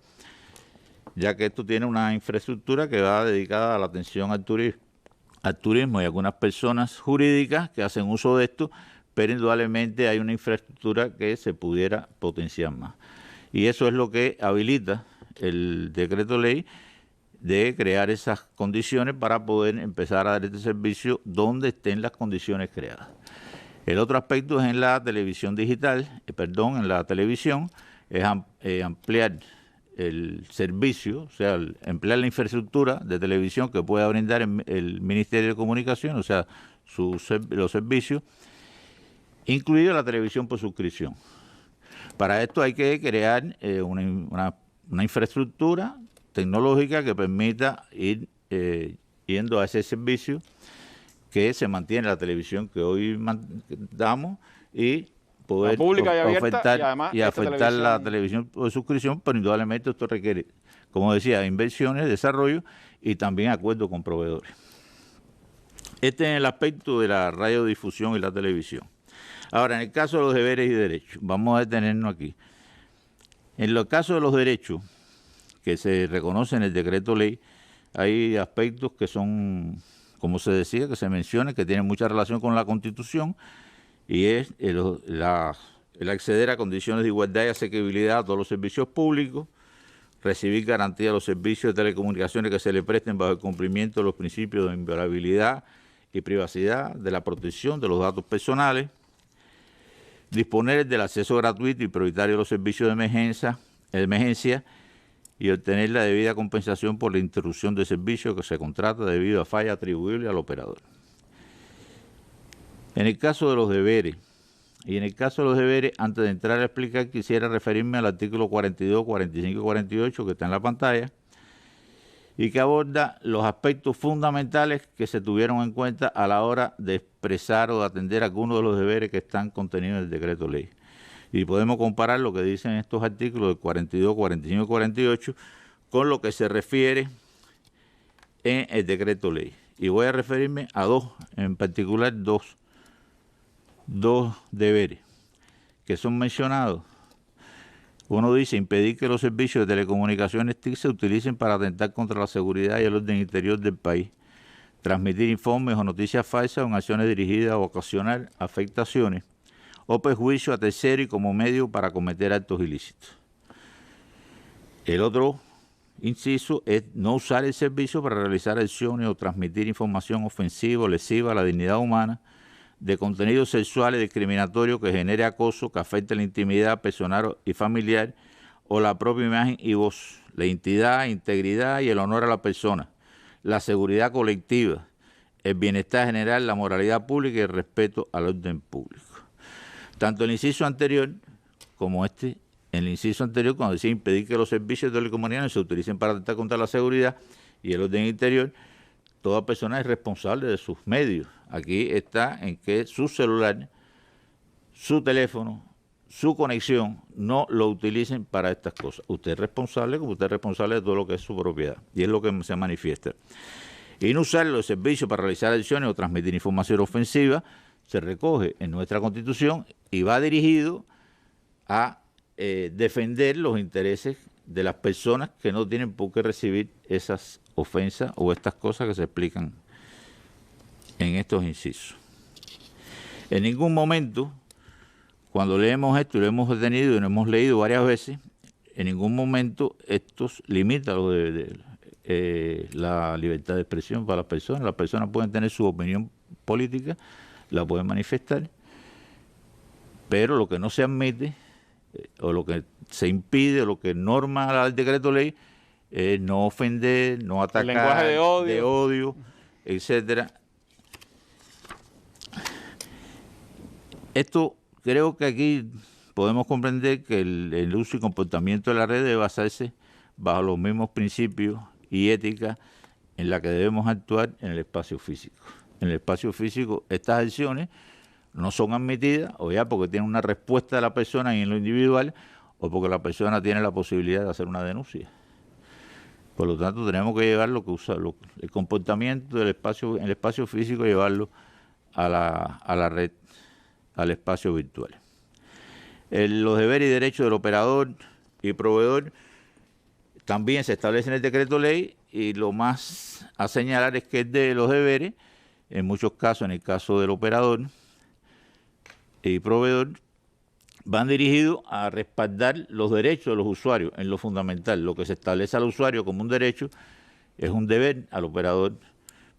[SPEAKER 6] ya que esto tiene una infraestructura que va dedicada a la atención al turismo y algunas personas jurídicas que hacen uso de esto, pero indudablemente hay una infraestructura que se pudiera potenciar más. Y eso es lo que habilita el decreto ley de crear esas condiciones para poder empezar a dar este servicio donde estén las condiciones creadas. El otro aspecto es en la televisión digital, en la televisión, es ampliar el servicio, o sea, emplear la infraestructura de televisión que pueda brindar el Ministerio de Comunicación, o sea, los servicios, incluido la televisión por suscripción. Para esto hay que crear una infraestructura tecnológica que permita ir yendo a ese servicio que se mantiene la televisión que hoy damos y poder ofertar y afectar la televisión por suscripción, pero indudablemente esto requiere, como decía, inversiones, desarrollo y también acuerdos con proveedores. Este es el aspecto de la radiodifusión y la televisión. Ahora, en el caso de los deberes y derechos, vamos a detenernos aquí. En el caso de los derechos que se reconocen en el decreto ley, hay aspectos que son, como se decía, que se menciona, que tienen mucha relación con la Constitución, y es el acceder a condiciones de igualdad y asequibilidad a todos los servicios públicos, recibir garantía de los servicios de telecomunicaciones que se le presten bajo el cumplimiento de los principios de inviolabilidad y privacidad, de la protección de los datos personales, disponer del acceso gratuito y prioritario a los servicios de emergencia y obtener la debida compensación por la interrupción de servicio que se contrata debido a falla atribuible al operador. En el caso de los deberes, antes de entrar a explicar, quisiera referirme al artículo 42, 45 y 48 que está en la pantalla y que aborda los aspectos fundamentales que se tuvieron en cuenta a la hora de expresar o de atender algunos de los deberes que están contenidos en el decreto ley. Y podemos comparar lo que dicen estos artículos de 42, 45 y 48 con lo que se refiere en el decreto ley. Y voy a referirme a dos, en particular dos deberes que son mencionados. Uno dice impedir que los servicios de telecomunicaciones TIC se utilicen para atentar contra la seguridad y el orden interior del país, transmitir informes o noticias falsas o en acciones dirigidas a ocasionar afectaciones o perjuicio a terceros y como medio para cometer actos ilícitos. El otro inciso es no usar el servicio para realizar acciones o transmitir información ofensiva o lesiva a la dignidad humana, de contenidos sexuales discriminatorios que genere acoso, que afecte la intimidad personal y familiar o la propia imagen y voz, la identidad, integridad y el honor a la persona, la seguridad colectiva, el bienestar general, la moralidad pública y el respeto al orden público. Tanto el inciso anterior como en el inciso anterior, cuando decía impedir que los servicios de telecomunicaciones se utilicen para atentar contra la seguridad y el orden interior, toda persona es responsable de sus medios. Aquí está en que su celular, su teléfono, su conexión, no lo utilicen para estas cosas. Usted es responsable, como usted es responsable de todo lo que es su propiedad, y es lo que se manifiesta. Y no usar los servicios para realizar acciones o transmitir información ofensiva se recoge en nuestra Constitución y va dirigido a defender los intereses de las personas que no tienen por qué recibir esas ofensas o estas cosas que se explican en estos incisos. En ningún momento, cuando leemos esto y lo hemos detenido y lo hemos leído varias veces, en ningún momento esto limita lo de la libertad de expresión para las personas. Las personas pueden tener su opinión política, la pueden manifestar, pero lo que no se admite, o lo que se impide, o lo que norma el decreto ley, es no ofender, no atacar,
[SPEAKER 1] el lenguaje
[SPEAKER 6] de odio, etcétera. Esto creo que aquí podemos comprender que el uso y comportamiento de la red debe basarse bajo los mismos principios y ética en la que debemos actuar en el espacio físico. En el espacio físico estas acciones no son admitidas, o ya porque tienen una respuesta de la persona en lo individual, o porque la persona tiene la posibilidad de hacer una denuncia. Por lo tanto, tenemos que llevar el comportamiento del espacio, en el espacio físico, llevarlo a la red, al espacio virtual. Los deberes y derechos del operador y proveedor también se establecen en el decreto ley, y lo más a señalar es que de los deberes, en muchos casos, en el caso del operador y proveedor, van dirigidos a respaldar los derechos de los usuarios en lo fundamental. Lo que se establece al usuario como un derecho es un deber al operador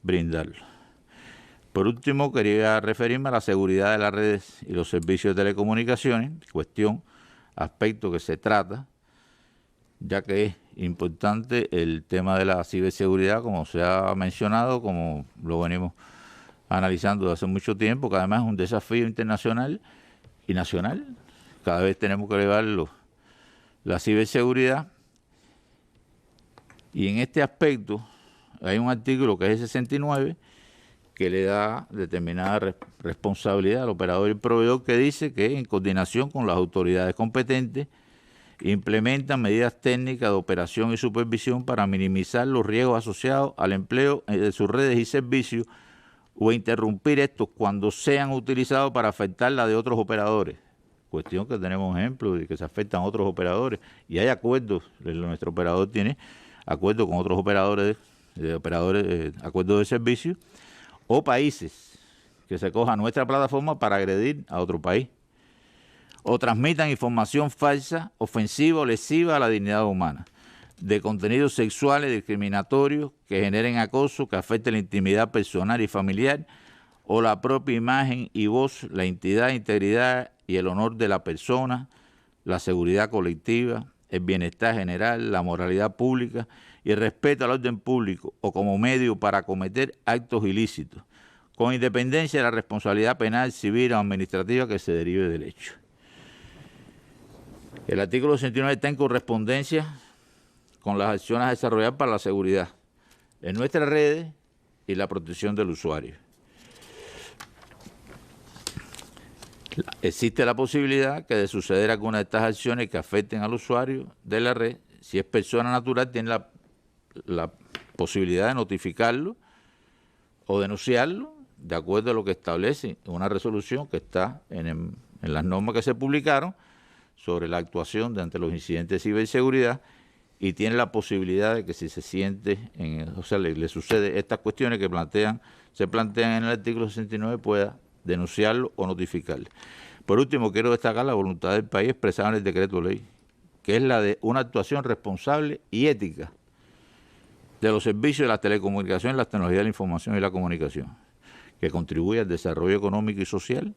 [SPEAKER 6] brindarlo. Por último, quería referirme a la seguridad de las redes y los servicios de telecomunicaciones, aspecto que se trata, ya que es importante el tema de la ciberseguridad, como se ha mencionado, como lo venimos analizando desde hace mucho tiempo, que además es un desafío internacional y nacional. Cada vez tenemos que elevar la ciberseguridad. Y en este aspecto hay un artículo que es el 69, que le da determinada responsabilidad al operador y proveedor, que dice que en coordinación con las autoridades competentes implementan medidas técnicas de operación y supervisión para minimizar los riesgos asociados al empleo de sus redes y servicios, o interrumpir estos cuando sean utilizados para afectar la de otros operadores. Cuestión que tenemos ejemplos de que se afectan a otros operadores, y hay acuerdos, nuestro operador tiene acuerdos con otros operadores, acuerdos de servicio, o países que se cojan nuestra plataforma para agredir a otro país, o transmitan información falsa, ofensiva o lesiva a la dignidad humana, de contenidos sexuales discriminatorios que generen acoso, que afecten la intimidad personal y familiar, o la propia imagen y voz, la identidad, integridad y el honor de la persona, la seguridad colectiva, el bienestar general, la moralidad pública y el respeto al orden público, o como medio para cometer actos ilícitos, con independencia de la responsabilidad penal, civil o administrativa que se derive del hecho. El artículo 69 está en correspondencia con las acciones a desarrollar para la seguridad en nuestras redes y la protección del usuario. Existe la posibilidad que de suceder alguna de estas acciones que afecten al usuario de la red, si es persona natural, tiene la posibilidad de notificarlo o denunciarlo de acuerdo a lo que establece una resolución que está en las normas que se publicaron sobre la actuación ante los incidentes de ciberseguridad, y tiene la posibilidad de que si se siente, le sucede estas cuestiones que se plantean en el artículo 69, pueda denunciarlo o notificarle. Por último, quiero destacar la voluntad del país expresada en el decreto ley, que es la de una actuación responsable y ética de los servicios de las telecomunicaciones, las tecnologías de la información y la comunicación, que contribuye al desarrollo económico y social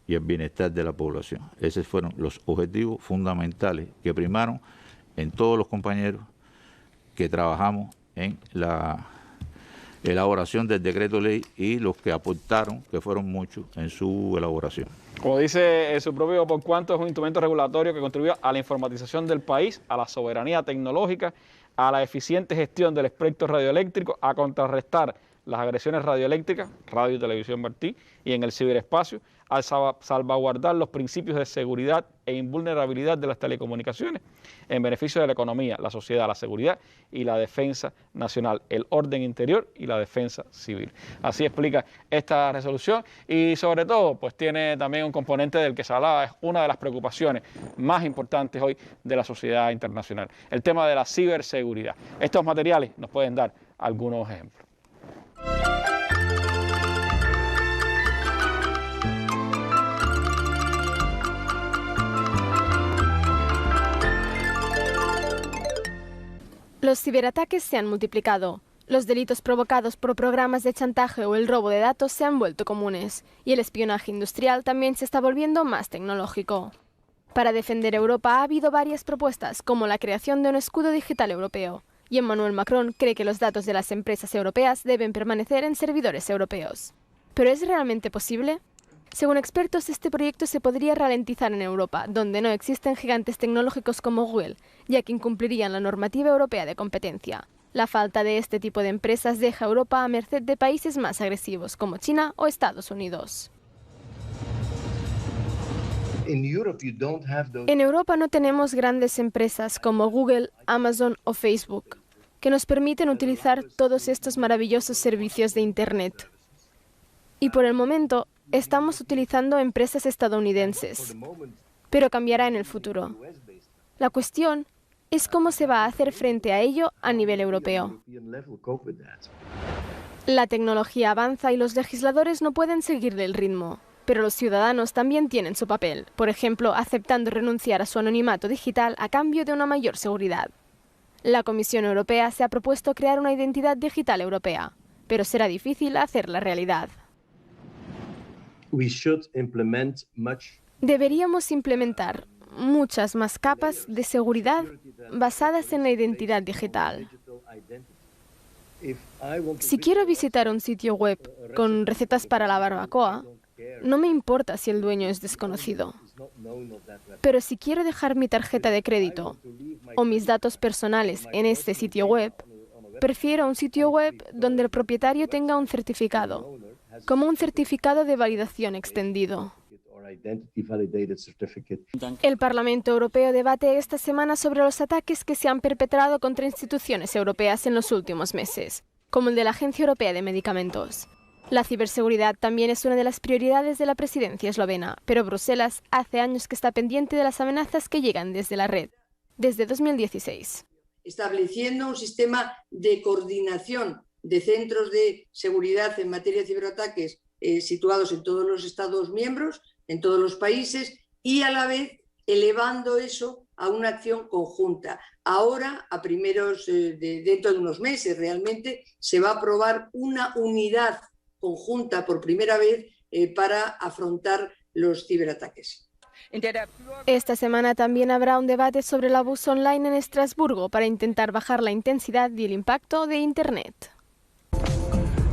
[SPEAKER 6] y al bienestar de la población. Esos fueron los objetivos fundamentales que primaron en todos los compañeros que trabajamos en la elaboración del decreto ley y los que aportaron, que fueron muchos, en su elaboración.
[SPEAKER 1] Como dice su propio, por cuanto es un instrumento regulatorio que contribuye a la informatización del país, a la soberanía tecnológica, a la eficiente gestión del espectro radioeléctrico, a contrarrestar las agresiones radioeléctricas, radio y televisión Martí, y en el ciberespacio, al salvaguardar los principios de seguridad e invulnerabilidad de las telecomunicaciones en beneficio de la economía, la sociedad, la seguridad y la defensa nacional, el orden interior y la defensa civil. Así explica esta resolución y sobre todo pues tiene también un componente del que se hablaba, es una de las preocupaciones más importantes hoy de la sociedad internacional, el tema de la ciberseguridad. Estos materiales nos pueden dar algunos ejemplos.
[SPEAKER 7] Los ciberataques se han multiplicado. Los delitos provocados por programas de chantaje o el robo de datos se han vuelto comunes, y el espionaje industrial también se está volviendo más tecnológico. Para defender Europa ha habido varias propuestas, como la creación de un escudo digital europeo, y Emmanuel Macron cree que los datos de las empresas europeas deben permanecer en servidores europeos. ¿Pero es realmente posible? Según expertos, este proyecto se podría ralentizar en Europa, donde no existen gigantes tecnológicos como Google, ya que incumplirían la normativa europea de competencia. La falta de este tipo de empresas deja a Europa a merced de países más agresivos, como China o Estados Unidos. En Europa no tenemos grandes empresas como Google, Amazon o Facebook, que nos permiten utilizar todos estos maravillosos servicios de Internet. Y por el momento, estamos utilizando empresas estadounidenses, pero cambiará en el futuro. La cuestión es cómo se va a hacer frente a ello a nivel europeo. La tecnología avanza y los legisladores no pueden seguirle el ritmo, pero los ciudadanos también tienen su papel, por ejemplo, aceptando renunciar a su anonimato digital a cambio de una mayor seguridad. La Comisión Europea se ha propuesto crear una identidad digital europea, pero será difícil hacerla realidad. Deberíamos implementar muchas más capas de seguridad basadas en la identidad digital. Si quiero visitar un sitio web con recetas para la barbacoa, no me importa si el dueño es desconocido. Pero si quiero dejar mi tarjeta de crédito o mis datos personales en este sitio web, prefiero un sitio web donde el propietario tenga un certificado, como un certificado de validación extendido. El Parlamento Europeo debate esta semana sobre los ataques que se han perpetrado contra instituciones europeas en los últimos meses, como el de la Agencia Europea de Medicamentos. La ciberseguridad también es una de las prioridades de la presidencia eslovena, pero Bruselas hace años que está pendiente de las amenazas que llegan desde la red, desde 2016.
[SPEAKER 8] Estableciendo un sistema de coordinación de centros de seguridad en materia de ciberataques situados en todos los Estados miembros, en todos los países, y a la vez elevando eso a una acción conjunta. Ahora, dentro de unos meses realmente, se va a aprobar una unidad conjunta por primera vez para afrontar los ciberataques.
[SPEAKER 7] Esta semana también habrá un debate sobre el abuso online en Estrasburgo para intentar bajar la intensidad y el impacto de Internet.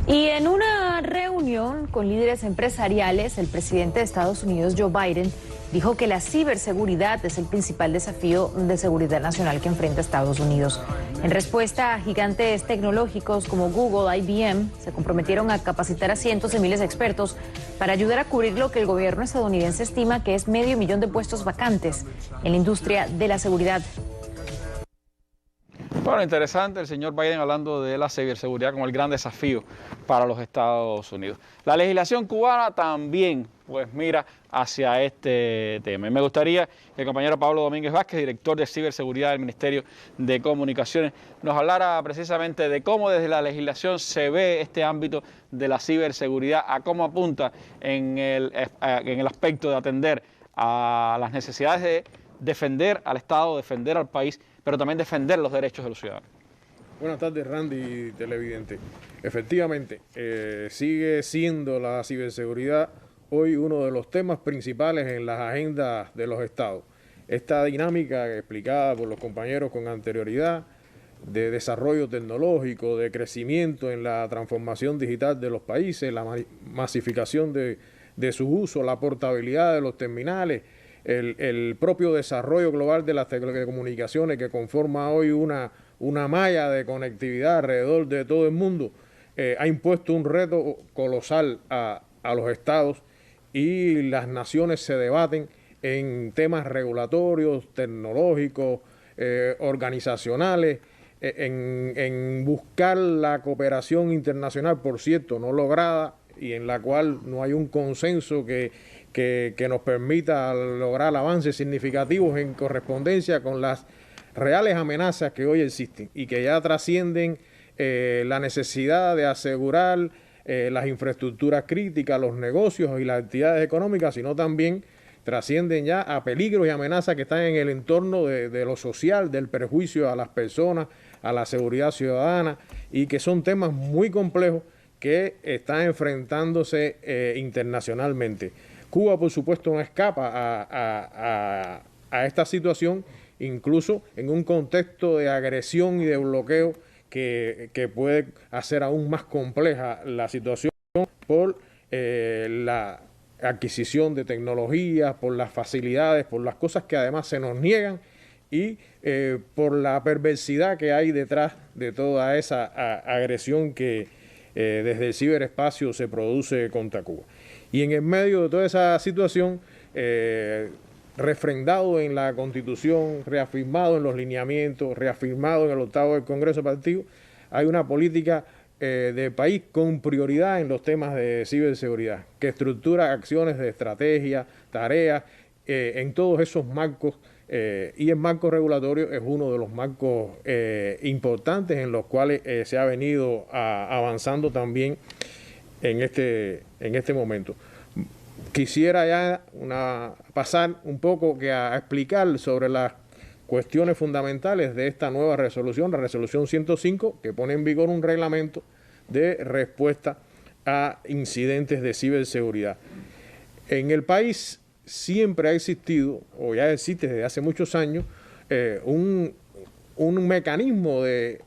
[SPEAKER 9] Y en una reunión con líderes empresariales, el presidente de Estados Unidos, Joe Biden, dijo que la ciberseguridad es el principal desafío de seguridad nacional que enfrenta Estados Unidos. En respuesta a gigantes tecnológicos como Google, IBM, se comprometieron a capacitar a cientos de miles de expertos para ayudar a cubrir lo que el gobierno estadounidense estima que es 500,000 de puestos vacantes en la industria de la seguridad.
[SPEAKER 1] Bueno, interesante el señor Biden hablando de la ciberseguridad como el gran desafío para los Estados Unidos. La legislación cubana también pues mira hacia este tema. Y me gustaría que el compañero Pablo Domínguez Vázquez, director de ciberseguridad del Ministerio de Comunicaciones, nos hablara precisamente de cómo desde la legislación se ve este ámbito de la ciberseguridad, a cómo apunta en el aspecto de atender a las necesidades de defender al Estado, defender al país, pero también defender los derechos de los ciudadanos.
[SPEAKER 10] Buenas tardes, Randy, televidente. Efectivamente, sigue siendo la ciberseguridad hoy uno de los temas principales en las agendas de los estados. Esta dinámica explicada por los compañeros con anterioridad de desarrollo tecnológico, de crecimiento en la transformación digital de los países, la masificación de su uso, la portabilidad de los terminales, el propio desarrollo global de las telecomunicaciones que conforma hoy una malla de conectividad alrededor de todo el mundo, ha impuesto un reto colosal a los estados y las naciones se debaten en temas regulatorios, tecnológicos, organizacionales, en buscar la cooperación internacional, por cierto, no lograda, y en la cual no hay un consenso que nos permita lograr avances significativos en correspondencia con las reales amenazas que hoy existen y que ya trascienden la necesidad de asegurar las infraestructuras críticas, los negocios y las actividades económicas, sino también trascienden ya a peligros y amenazas que están en el entorno de lo social, del perjuicio a las personas, a la seguridad ciudadana, y que son temas muy complejos que están enfrentándose internacionalmente. Cuba, por supuesto, no escapa a esta situación, incluso en un contexto de agresión y de bloqueo que puede hacer aún más compleja la situación por la adquisición de tecnologías, por las facilidades, por las cosas que además se nos niegan y por la perversidad que hay detrás de toda esa agresión que desde el ciberespacio se produce contra Cuba. Y en el medio de toda esa situación, refrendado en la Constitución, reafirmado en los lineamientos, reafirmado en el 8º del Congreso Partido, hay una política de país con prioridad en los temas de ciberseguridad, que estructura acciones de estrategia, tareas, en todos esos marcos, y el marco regulatorio es uno de los marcos importantes en los cuales se ha venido avanzando también en este momento. Quisiera ya pasar un poco a explicar sobre las cuestiones fundamentales de esta nueva resolución, la resolución 105, que pone en vigor un reglamento de respuesta a incidentes de ciberseguridad. En el país siempre ha existido, o ya existe desde hace muchos años, un mecanismo de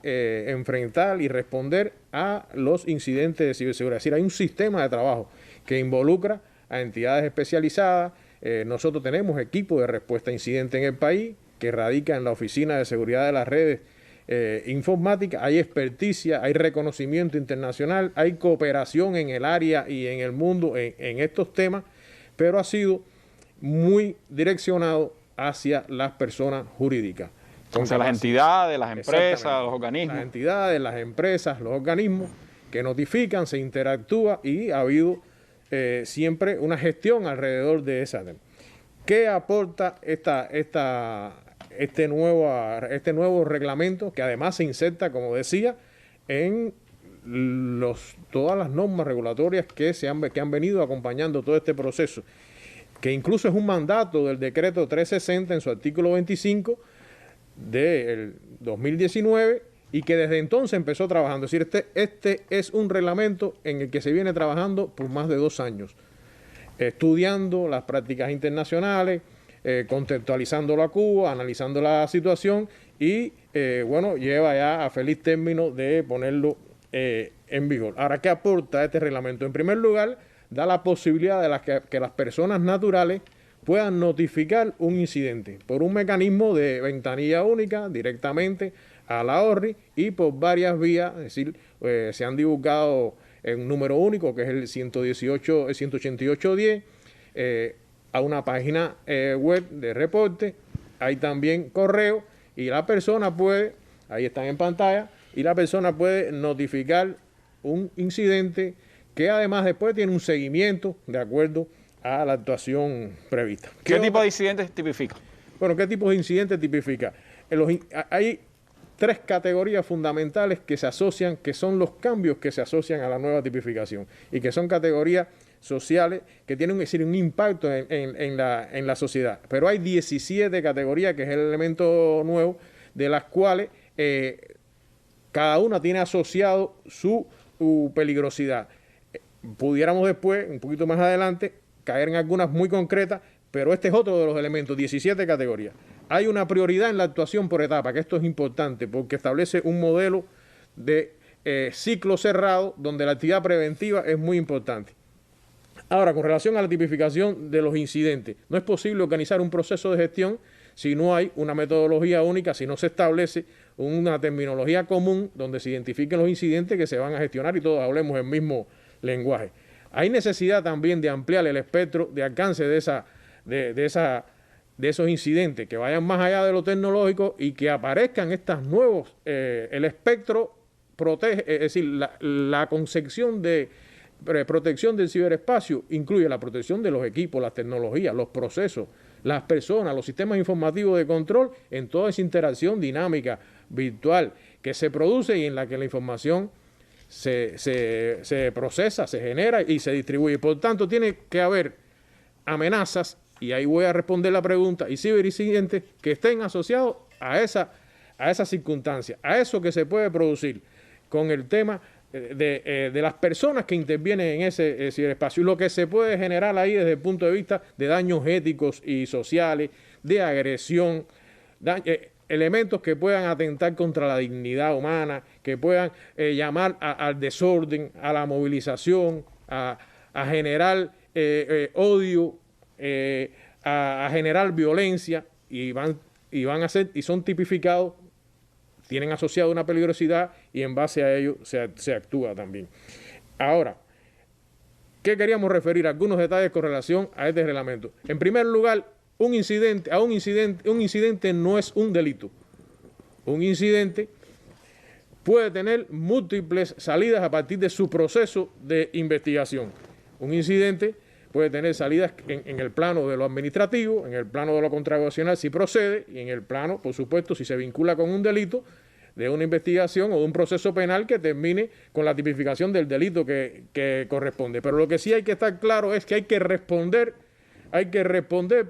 [SPEAKER 10] enfrentar y responder a los incidentes de ciberseguridad. Es decir, hay un sistema de trabajo que involucra a entidades especializadas. Nosotros tenemos equipo de respuesta a incidentes en el país que radica en la Oficina de Seguridad de las Redes Informáticas. Hay experticia, hay reconocimiento internacional, hay cooperación en el área y en el mundo en estos temas, pero ha sido muy direccionado hacia las personas jurídicas.
[SPEAKER 1] O sea, las entidades, las empresas, los organismos.
[SPEAKER 10] Las entidades, las empresas, los organismos que notifican, se interactúa y ha habido siempre una gestión alrededor de esa tema. ¿Qué aporta este nuevo reglamento, que además se inserta, como decía, en todas las normas regulatorias que han venido acompañando todo este proceso, que incluso es un mandato del decreto 360 en su artículo 25 del 2019 y que desde entonces empezó trabajando? Es decir, este es un reglamento en el que se viene trabajando por más de 2 años, estudiando las prácticas internacionales, contextualizándolo a Cuba, analizando la situación y, lleva ya a feliz término de ponerlo en vigor. Ahora, ¿qué aporta este reglamento? En primer lugar, da la posibilidad de que las personas naturales puedan notificar un incidente por un mecanismo de ventanilla única directamente a la ORRI y por varias vías. Es decir, se han divulgado en un número único que es el 18810, a una página web de reporte. Hay también correo y la persona puede, ahí están en pantalla, y la persona puede notificar un incidente que además después tiene un seguimiento de acuerdo a la actuación prevista.
[SPEAKER 1] ¿Qué tipo de incidentes tipifica?
[SPEAKER 10] Bueno, ¿qué tipo de incidentes tipifica? Hay 3 categorías fundamentales que se asocian, que son los cambios que se asocian a la nueva tipificación y que son categorías sociales que tienen un impacto en la sociedad. Pero hay 17 categorías, que es el elemento nuevo, de las cuales cada una tiene asociado su peligrosidad. Pudiéramos después, un poquito más adelante, caer en algunas muy concretas, pero este es otro de los elementos, 17 categorías. Hay una prioridad en la actuación por etapa, que esto es importante porque establece un modelo de ciclo cerrado donde la actividad preventiva es muy importante. Ahora, con relación a la tipificación de los incidentes, no es posible organizar un proceso de gestión si no hay una metodología única, si no se establece una terminología común donde se identifiquen los incidentes que se van a gestionar y todos hablemos el mismo lenguaje. Hay necesidad también de ampliar el espectro de alcance de esos incidentes, que vayan más allá de lo tecnológico y que aparezcan estos nuevos, el espectro protege, es decir, la concepción de protección del ciberespacio incluye la protección de los equipos, las tecnologías, los procesos, las personas, los sistemas informativos de control en toda esa interacción dinámica, virtual, que se produce y en la que la información se procesa, se genera y se distribuye. Por tanto, tiene que haber amenazas, y ahí voy a responder la pregunta, y ciberincidentes que estén asociados a esa circunstancia, a eso que se puede producir con el tema de las personas que intervienen en ese ciberespacio, y lo que se puede generar ahí desde el punto de vista de daños éticos y sociales, de agresión, elementos que puedan atentar contra la dignidad humana, que puedan llamar al desorden, a la movilización, a generar odio, a generar violencia, y van a ser, y son tipificados, tienen asociado una peligrosidad, y en base a ello se actúa también. Ahora, ¿qué queríamos referir? Algunos detalles con relación a este reglamento. En primer lugar, un incidente no es un delito. Un incidente puede tener múltiples salidas a partir de su proceso de investigación. Un incidente puede tener salidas en el plano de lo administrativo, en el plano de lo contravencional si procede, y en el plano, por supuesto, si se vincula con un delito, de una investigación o de un proceso penal que termine con la tipificación del delito que corresponde. Pero lo que sí hay que estar claro es que hay que responder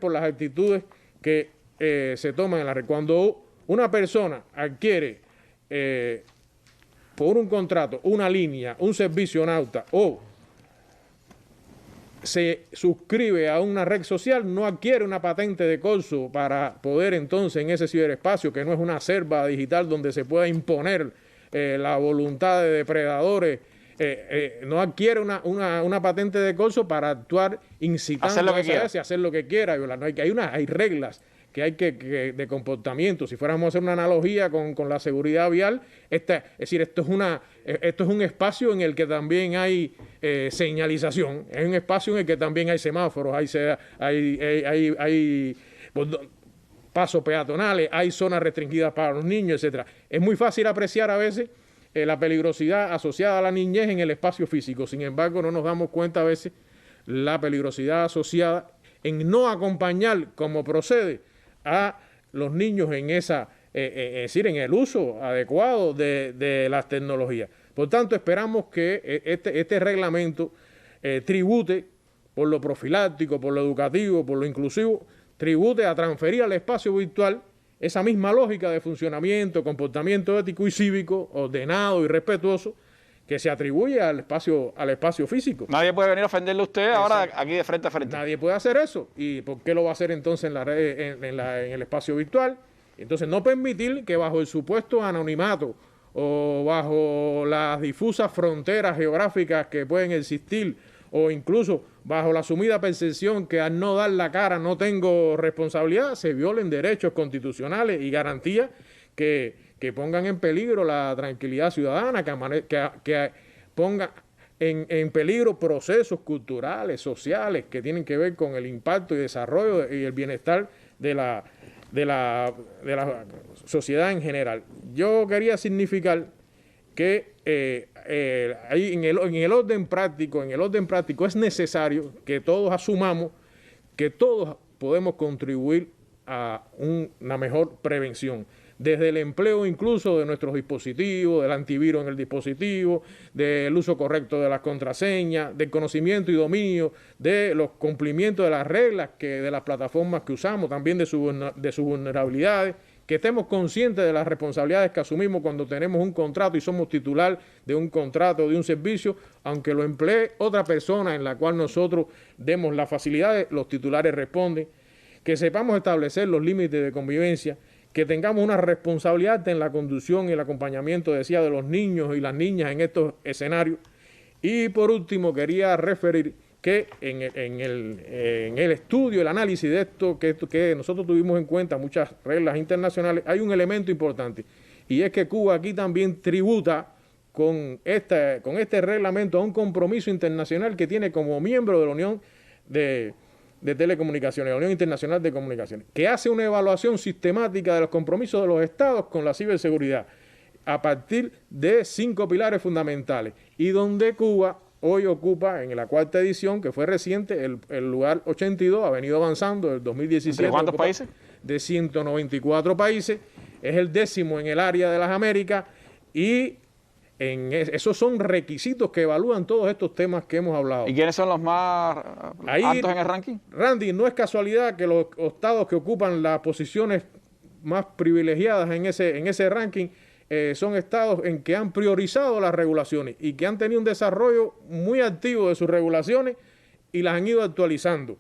[SPEAKER 10] por las actitudes que se toman en la red. Cuando una persona adquiere por un contrato, una línea, un servicio nauta, o se suscribe a una red social, no adquiere una patente de corso para poder entonces en ese ciberespacio, que no es una selva digital donde se pueda imponer la voluntad de depredadores, no adquiere una patente de corso para actuar incitando a hacer lo que quiera. Hay reglas que hay de comportamiento. Si fuéramos a hacer una analogía con la seguridad vial, es decir, esto es un espacio en el que también hay señalización, es un espacio en el que también hay semáforos, hay pasos peatonales, hay zonas restringidas para los niños, etcétera. Es muy fácil apreciar a veces la peligrosidad asociada a la niñez en el espacio físico. Sin embargo, no nos damos cuenta a veces la peligrosidad asociada en no acompañar como procede a los niños en es decir, en el uso adecuado de las tecnologías. Por tanto, esperamos que este reglamento tribute por lo profiláctico, por lo educativo, por lo inclusivo, tribute a transferir al espacio virtual esa misma lógica de funcionamiento, comportamiento ético y cívico, ordenado y respetuoso, que se atribuye al espacio físico.
[SPEAKER 1] Nadie puede venir a ofenderle a usted ahora aquí de frente a frente.
[SPEAKER 10] Nadie puede hacer eso. ¿Y por qué lo va a hacer entonces en la red, en el espacio virtual? Entonces, no permitir que bajo el supuesto anonimato o bajo las difusas fronteras geográficas que pueden existir, o incluso bajo la asumida percepción que al no dar la cara no tengo responsabilidad, se violen derechos constitucionales y garantías que pongan en peligro la tranquilidad ciudadana, que pongan en peligro procesos culturales, sociales, que tienen que ver con el impacto y desarrollo y el bienestar de la sociedad en general. Yo quería significar que ahí en el orden práctico es necesario que todos asumamos que todos podemos contribuir a una mejor prevención, desde el empleo incluso de nuestros dispositivos, del antivirus en el dispositivo, del uso correcto de las contraseñas, del conocimiento y dominio de los cumplimientos de las reglas de las plataformas que usamos, también de sus vulnerabilidades, que estemos conscientes de las responsabilidades que asumimos cuando tenemos un contrato y somos titular de un contrato, de un servicio, aunque lo emplee otra persona en la cual nosotros demos las facilidades, los titulares responden, que sepamos establecer los límites de convivencia, que tengamos una responsabilidad en la conducción y el acompañamiento, decía, de los niños y las niñas en estos escenarios. Y por último, quería referir que en el estudio, el análisis de esto que nosotros tuvimos en cuenta, muchas reglas internacionales, hay un elemento importante, y es que Cuba aquí también tributa con este reglamento a un compromiso internacional que tiene como miembro de la Unión de Telecomunicaciones, la Unión Internacional de Comunicaciones, que hace una evaluación sistemática de los compromisos de los estados con la ciberseguridad a partir de 5 pilares fundamentales, y donde Cuba hoy ocupa, en la 4ª edición, que fue reciente, el lugar 82, ha venido avanzando desde el 2017.
[SPEAKER 1] ¿De cuántos países?
[SPEAKER 10] De 194 países, es el 10º en el área de las Américas, y esos son requisitos que evalúan todos estos temas que hemos hablado.
[SPEAKER 1] ¿Y quiénes son los más altos en el ranking?
[SPEAKER 10] Randy, no es casualidad que los estados que ocupan las posiciones más privilegiadas en ese ranking son estados en que han priorizado las regulaciones y que han tenido un desarrollo muy activo de sus regulaciones y las han ido actualizando.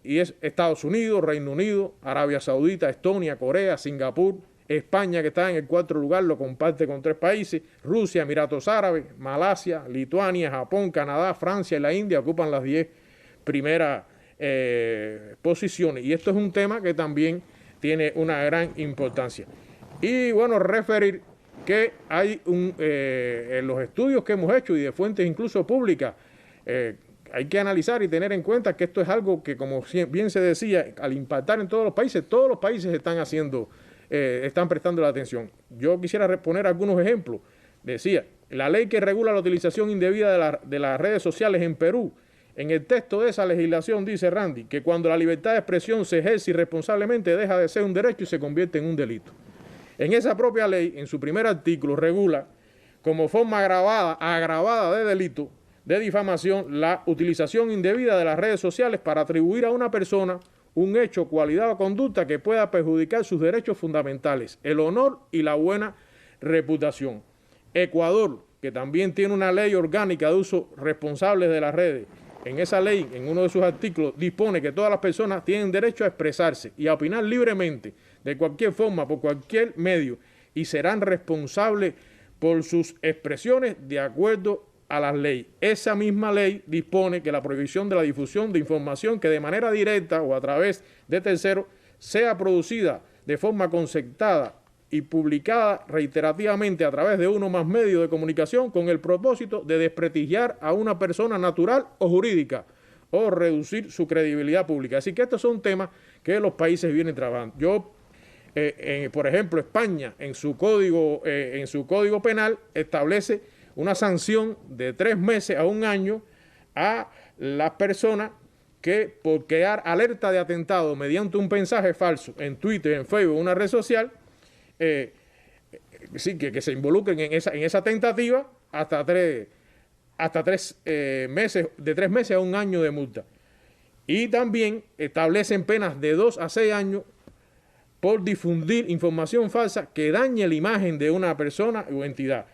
[SPEAKER 10] Y es Estados Unidos, Reino Unido, Arabia Saudita, Estonia, Corea, Singapur, España, que está en el 4º lugar, lo comparte con 3 países, Rusia, Emiratos Árabes, Malasia, Lituania, Japón, Canadá, Francia y la India ocupan las 10 primeras posiciones. Y esto es un tema que también tiene una gran importancia. Y bueno, referir que hay en los estudios que hemos hecho y de fuentes incluso públicas, hay que analizar y tener en cuenta que esto es algo que, como bien se decía, al impactar en todos los países están prestando la atención. Yo quisiera poner algunos ejemplos. Decía, la ley que regula la utilización indebida de las redes sociales en Perú, en el texto de esa legislación dice, Randy, que cuando la libertad de expresión se ejerce irresponsablemente deja de ser un derecho y se convierte en un delito. En esa propia ley, en su primer artículo, regula como forma agravada de delito de difamación la utilización indebida de las redes sociales para atribuir a una persona un hecho, cualidad o conducta que pueda perjudicar sus derechos fundamentales, el honor y la buena reputación. Ecuador, que también tiene una ley orgánica de uso responsable de las redes, en esa ley, en uno de sus artículos, dispone que todas las personas tienen derecho a expresarse y a opinar libremente, de cualquier forma, por cualquier medio, y serán responsables por sus expresiones de acuerdo a las leyes. Esa misma ley dispone que la prohibición de la difusión de información que de manera directa o a través de terceros sea producida de forma concertada y publicada reiterativamente a través de uno o más medios de comunicación con el propósito de desprestigiar a una persona natural o jurídica o reducir su credibilidad pública. Así que estos son temas que los países vienen trabajando. Por ejemplo, España en su código penal establece una sanción de 3 meses a 1 año a las personas que por crear alerta de atentado mediante un mensaje falso en Twitter, en Facebook, una red social, sí, que se involucren en esa tentativa hasta 3 meses, de 3 meses a 1 año de multa. Y también establecen penas de 2 a 6 años por difundir información falsa que dañe la imagen de una persona o entidad.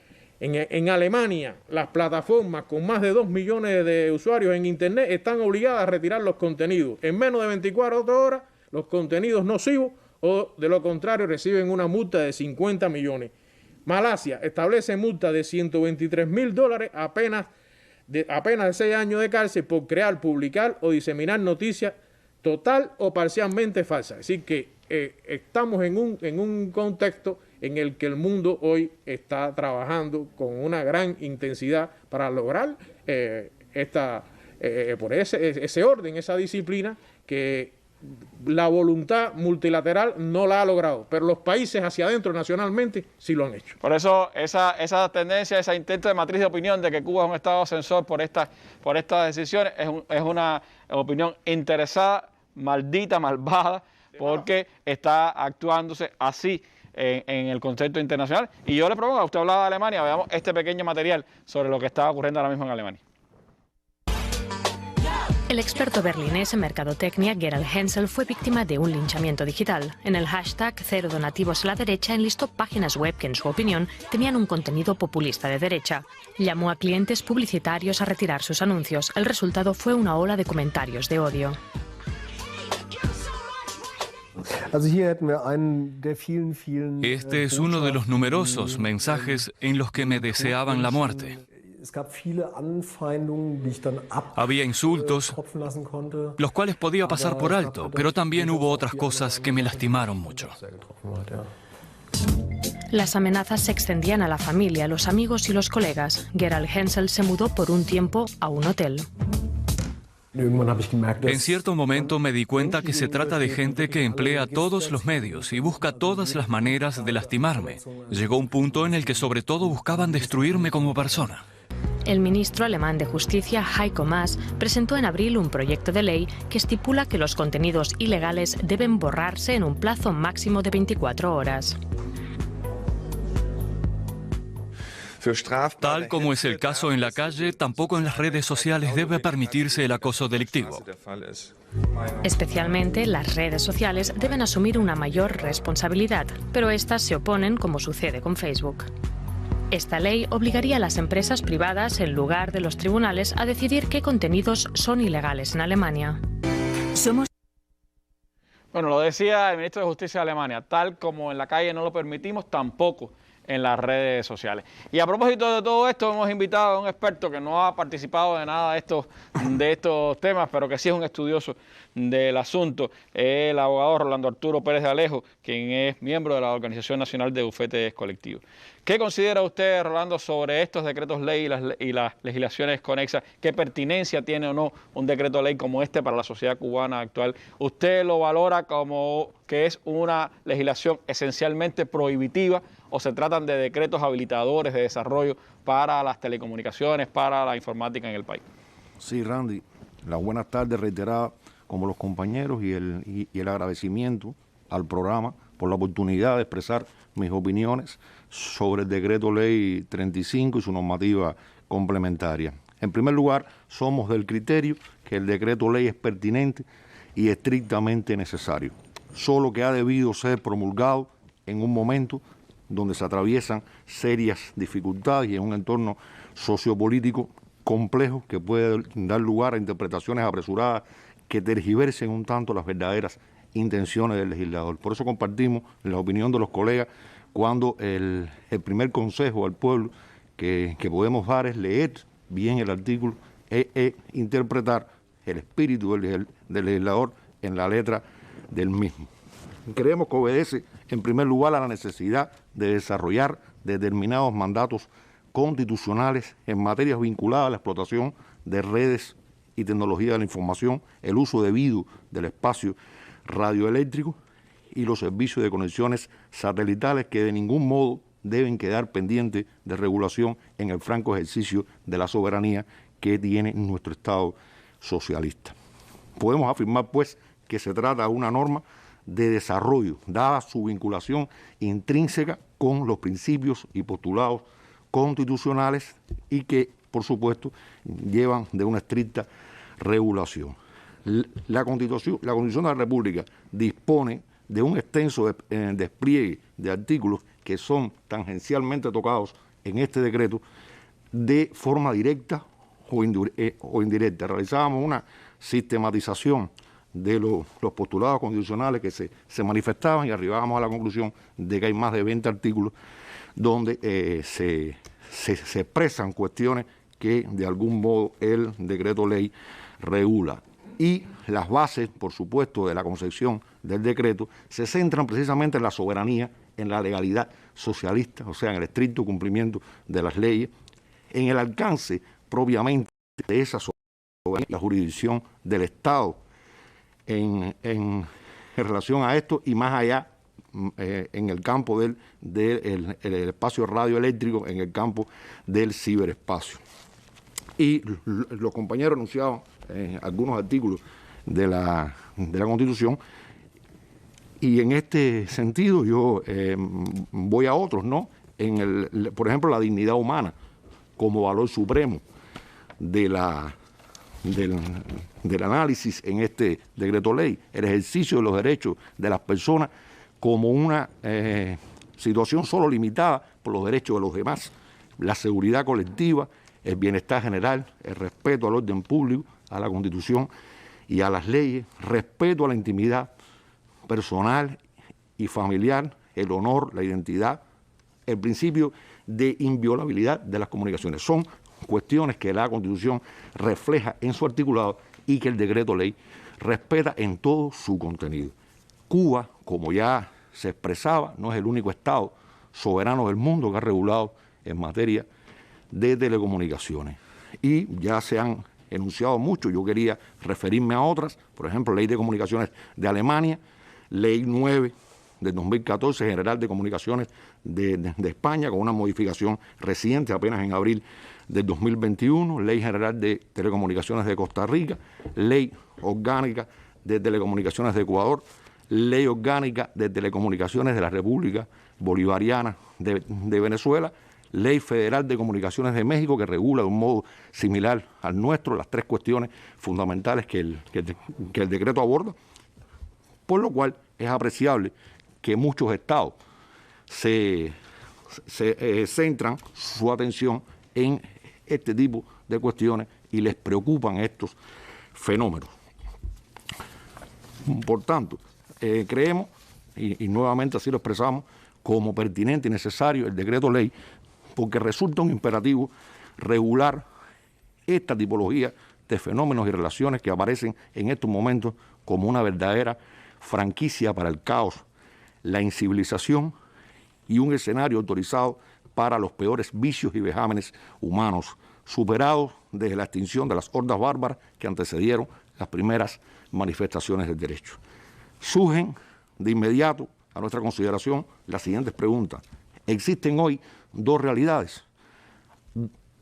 [SPEAKER 10] En Alemania, las plataformas con más de 2 millones de usuarios en Internet están obligadas a retirar los contenidos. En menos de 24 horas, los contenidos nocivos o de lo contrario reciben una multa de 50 millones. Malasia establece multa de $123,000 apenas de 6 años de cárcel por crear, publicar o diseminar noticias total o parcialmente falsas. Así que estamos en un contexto en el que el mundo hoy está trabajando con una gran intensidad para lograr por ese orden, esa disciplina que la voluntad multilateral no la ha logrado, pero los países hacia adentro nacionalmente sí lo han hecho.
[SPEAKER 1] Por eso esa tendencia, ese intento de matriz de opinión de que Cuba es un estado censor por estas decisiones es una opinión interesada, maldita, malvada, porque está actuándose así en el contexto internacional. Y yo le propongo, usted hablaba de Alemania, veamos este pequeño material sobre lo que está ocurriendo ahora mismo en Alemania.
[SPEAKER 11] El experto berlinés en mercadotecnia Gerald Hensel fue víctima de un linchamiento digital. En el hashtag Cero Donativos a la Derecha enlistó páginas web que, en su opinión, tenían un contenido populista de derecha. Llamó a clientes publicitarios a retirar sus anuncios. El resultado fue una ola de comentarios de odio.
[SPEAKER 12] Este es uno de los numerosos mensajes en los que me deseaban la muerte. Había insultos, los cuales podía pasar por alto, pero también hubo otras cosas que me lastimaron mucho.
[SPEAKER 11] Las amenazas se extendían a la familia, los amigos y los colegas. Gerald Hensel se mudó por un tiempo a un hotel.
[SPEAKER 12] En cierto momento me di cuenta que se trata de gente que emplea todos los medios y busca todas las maneras de lastimarme. Llegó un punto en el que sobre todo buscaban destruirme como persona.
[SPEAKER 11] El ministro alemán de Justicia, Heiko Maas, presentó en abril un proyecto de ley que estipula que los contenidos ilegales deben borrarse en un plazo máximo de 24 horas.
[SPEAKER 12] Tal como es el caso en la calle, tampoco en las redes sociales debe permitirse el acoso delictivo.
[SPEAKER 11] Especialmente las redes sociales deben asumir una mayor responsabilidad, pero estas se oponen, como sucede con Facebook. Esta ley obligaría a las empresas privadas, en lugar de los tribunales, a decidir qué contenidos son ilegales en Alemania.
[SPEAKER 1] Bueno, lo decía el ministro de Justicia de Alemania, tal como en la calle no lo permitimos, tampoco en las redes sociales. Y a propósito de todo esto, hemos invitado a un experto que no ha participado de nada de estos temas, pero que sí es un estudioso del asunto, el abogado Rolando Arturo Pérez de Alejo, quien es miembro de la Organización Nacional de Bufetes Colectivos. ¿Qué considera usted, Rolando, sobre estos decretos ley y las legislaciones conexas? ¿Qué pertinencia tiene o no un decreto ley como este para la sociedad cubana actual? ¿Usted lo valora como que es una legislación esencialmente prohibitiva o se tratan de decretos habilitadores de desarrollo para las telecomunicaciones, para la informática en el país?
[SPEAKER 13] Sí, Randy, las buenas tardes reiteradas como los compañeros y el agradecimiento al programa por la oportunidad de expresar mis opiniones sobre el decreto ley 35 y su normativa complementaria. En primer lugar, somos del criterio que el decreto ley es pertinente y estrictamente necesario, solo que ha debido ser promulgado en un momento donde se atraviesan serias dificultades y en un entorno sociopolítico complejo que puede dar lugar a interpretaciones apresuradas que tergiversen un tanto las verdaderas intenciones del legislador. Por eso compartimos la opinión de los colegas cuando el primer consejo al pueblo que podemos dar es leer bien el artículo e interpretar el espíritu del legislador en la letra del mismo. Creemos que obedece en primer lugar a la necesidad de desarrollar determinados mandatos constitucionales en materias vinculadas a la explotación de redes y tecnología de la información, el uso debido del espacio radioeléctrico y los servicios de conexiones satelitales que de ningún modo deben quedar pendientes de regulación en el franco ejercicio de la soberanía que tiene nuestro Estado socialista. Podemos afirmar, pues, que se trata de una norma de desarrollo, dada su vinculación intrínseca con los principios y postulados constitucionales y que, por supuesto, llevan de una estricta regulación. La Constitución de la República dispone de un extenso despliegue de artículos que son tangencialmente tocados en este decreto de forma directa o indirecta. Realizábamos una sistematización de los postulados constitucionales que se manifestaban y arribábamos a la conclusión de que hay más de 20 artículos donde se expresan cuestiones que de algún modo el decreto ley regula. Y las bases, por supuesto, de la concepción del decreto se centran precisamente en la soberanía, en la legalidad socialista, o sea, en el estricto cumplimiento de las leyes, en el alcance propiamente de esa soberanía, la jurisdicción del Estado en relación a esto y más allá en el campo del espacio radioeléctrico, en el campo del ciberespacio. Y los compañeros anunciaban algunos artículos de la Constitución y en este sentido yo voy a otros, ¿no? Por ejemplo, la dignidad humana como valor supremo del análisis en este decreto ley, el ejercicio de los derechos de las personas como una situación solo limitada por los derechos de los demás, la seguridad colectiva, el bienestar general, el respeto al orden público, a la Constitución y a las leyes, respeto a la intimidad personal y familiar, el honor, la identidad, el principio de inviolabilidad de las comunicaciones. Son cuestiones que la Constitución refleja en su articulado y que el decreto ley respeta en todo su contenido. Cuba, como ya se expresaba, no es el único Estado soberanos del mundo que ha regulado en materia de telecomunicaciones. Y ya se han enunciado mucho, yo quería referirme a otras, por ejemplo, Ley de Comunicaciones de Alemania, Ley 9 del 2014, General de Comunicaciones de España, con una modificación reciente, apenas en abril del 2021, Ley General de Telecomunicaciones de Costa Rica, Ley Orgánica de Telecomunicaciones de Ecuador, Ley Orgánica de Telecomunicaciones de la República Bolivariana de Venezuela, Ley Federal de Comunicaciones de México, que regula de un modo similar al nuestro las tres cuestiones fundamentales que el decreto aborda, por lo cual es apreciable que muchos estados se centran su atención en este tipo de cuestiones y les preocupan estos fenómenos. Por tanto, creemos, y nuevamente así lo expresamos, como pertinente y necesario el decreto ley, porque resulta un imperativo regular esta tipología de fenómenos y relaciones que aparecen en estos momentos como una verdadera franquicia para el caos, la incivilización y un escenario autorizado para los peores vicios y vejámenes humanos, superados desde la extinción de las hordas bárbaras que antecedieron las primeras manifestaciones del derecho. Surgen de inmediato a nuestra consideración las siguientes preguntas. ¿Existen hoy dos realidades,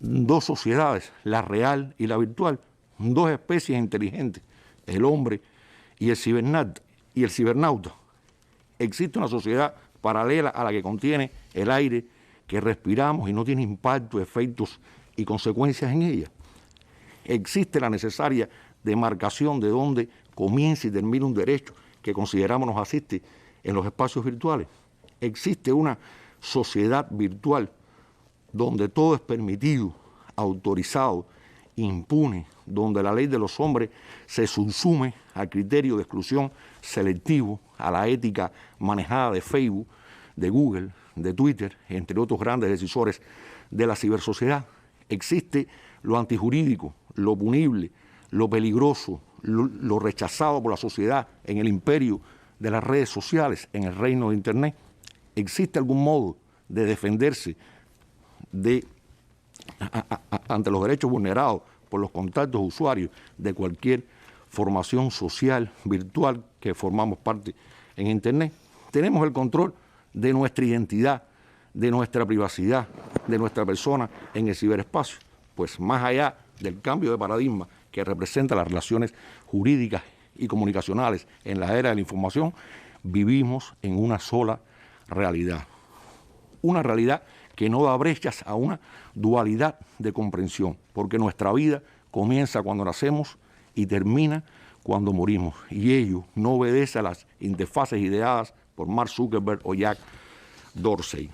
[SPEAKER 13] dos sociedades, la real y la virtual, dos especies inteligentes, el hombre y el cibernauta? ¿Existe una sociedad paralela a la que contiene el aire que respiramos y no tiene impacto, efectos y consecuencias en ella? ¿Existe la necesaria demarcación de dónde comienza y termina un derecho que consideramos nos asiste en los espacios virtuales? ¿Existe una sociedad virtual donde todo es permitido, autorizado, impune, donde la ley de los hombres se subsume al criterio de exclusión selectivo, a la ética manejada de Facebook, de Google, de Twitter, entre otros grandes decisores de la cibersociedad? Existe lo antijurídico, lo punible, lo peligroso, lo rechazado por la sociedad en el imperio de las redes sociales, en el reino de Internet. ¿Existe algún modo de defenderse ante los derechos vulnerados por los contactos usuarios de cualquier formación social, virtual, que formamos parte en Internet? Tenemos el control de nuestra identidad, de nuestra privacidad, de nuestra persona en el ciberespacio. Pues más allá del cambio de paradigma que representa las relaciones jurídicas y comunicacionales en la era de la información, vivimos en una sola realidad. Una realidad que no da brechas a una dualidad de comprensión, porque nuestra vida comienza cuando nacemos y termina cuando morimos, y ello no obedece a las interfaces ideadas por Mark Zuckerberg o Jack Dorsey.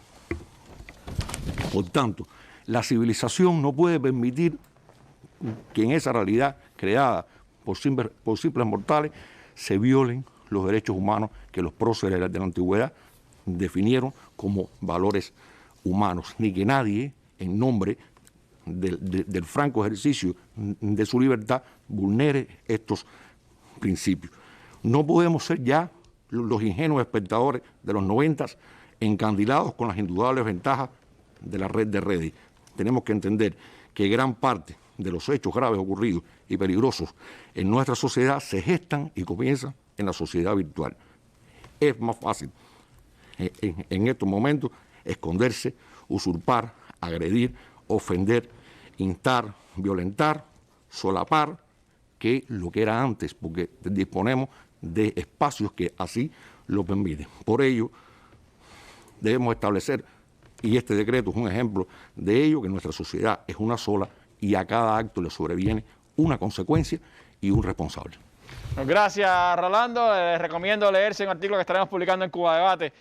[SPEAKER 13] Por tanto, la civilización no puede permitir que en esa realidad creada por simples mortales se violen los derechos humanos que los próceres de la antigüedad definieron como valores humanos, ni que nadie, en nombre del franco ejercicio de su libertad, vulnere estos principios. No podemos ser ya los ingenuos espectadores de los 90 encandilados con las indudables ventajas de la red de Reddit. Tenemos que entender que gran parte de los hechos graves ocurridos y peligrosos en nuestra sociedad se gestan y comienzan en la sociedad virtual. Es más fácil en estos momentos esconderse, usurpar, agredir, ofender, instar, violentar, solapar, que lo que era antes, porque disponemos de espacios que así lo permiten. Por ello, debemos establecer, y este decreto es un ejemplo de ello, que nuestra sociedad es una sola y a cada acto le sobreviene una consecuencia y un responsable.
[SPEAKER 1] Gracias, Rolando. Les recomiendo leerse un artículo que estaremos publicando en Cuba Debate.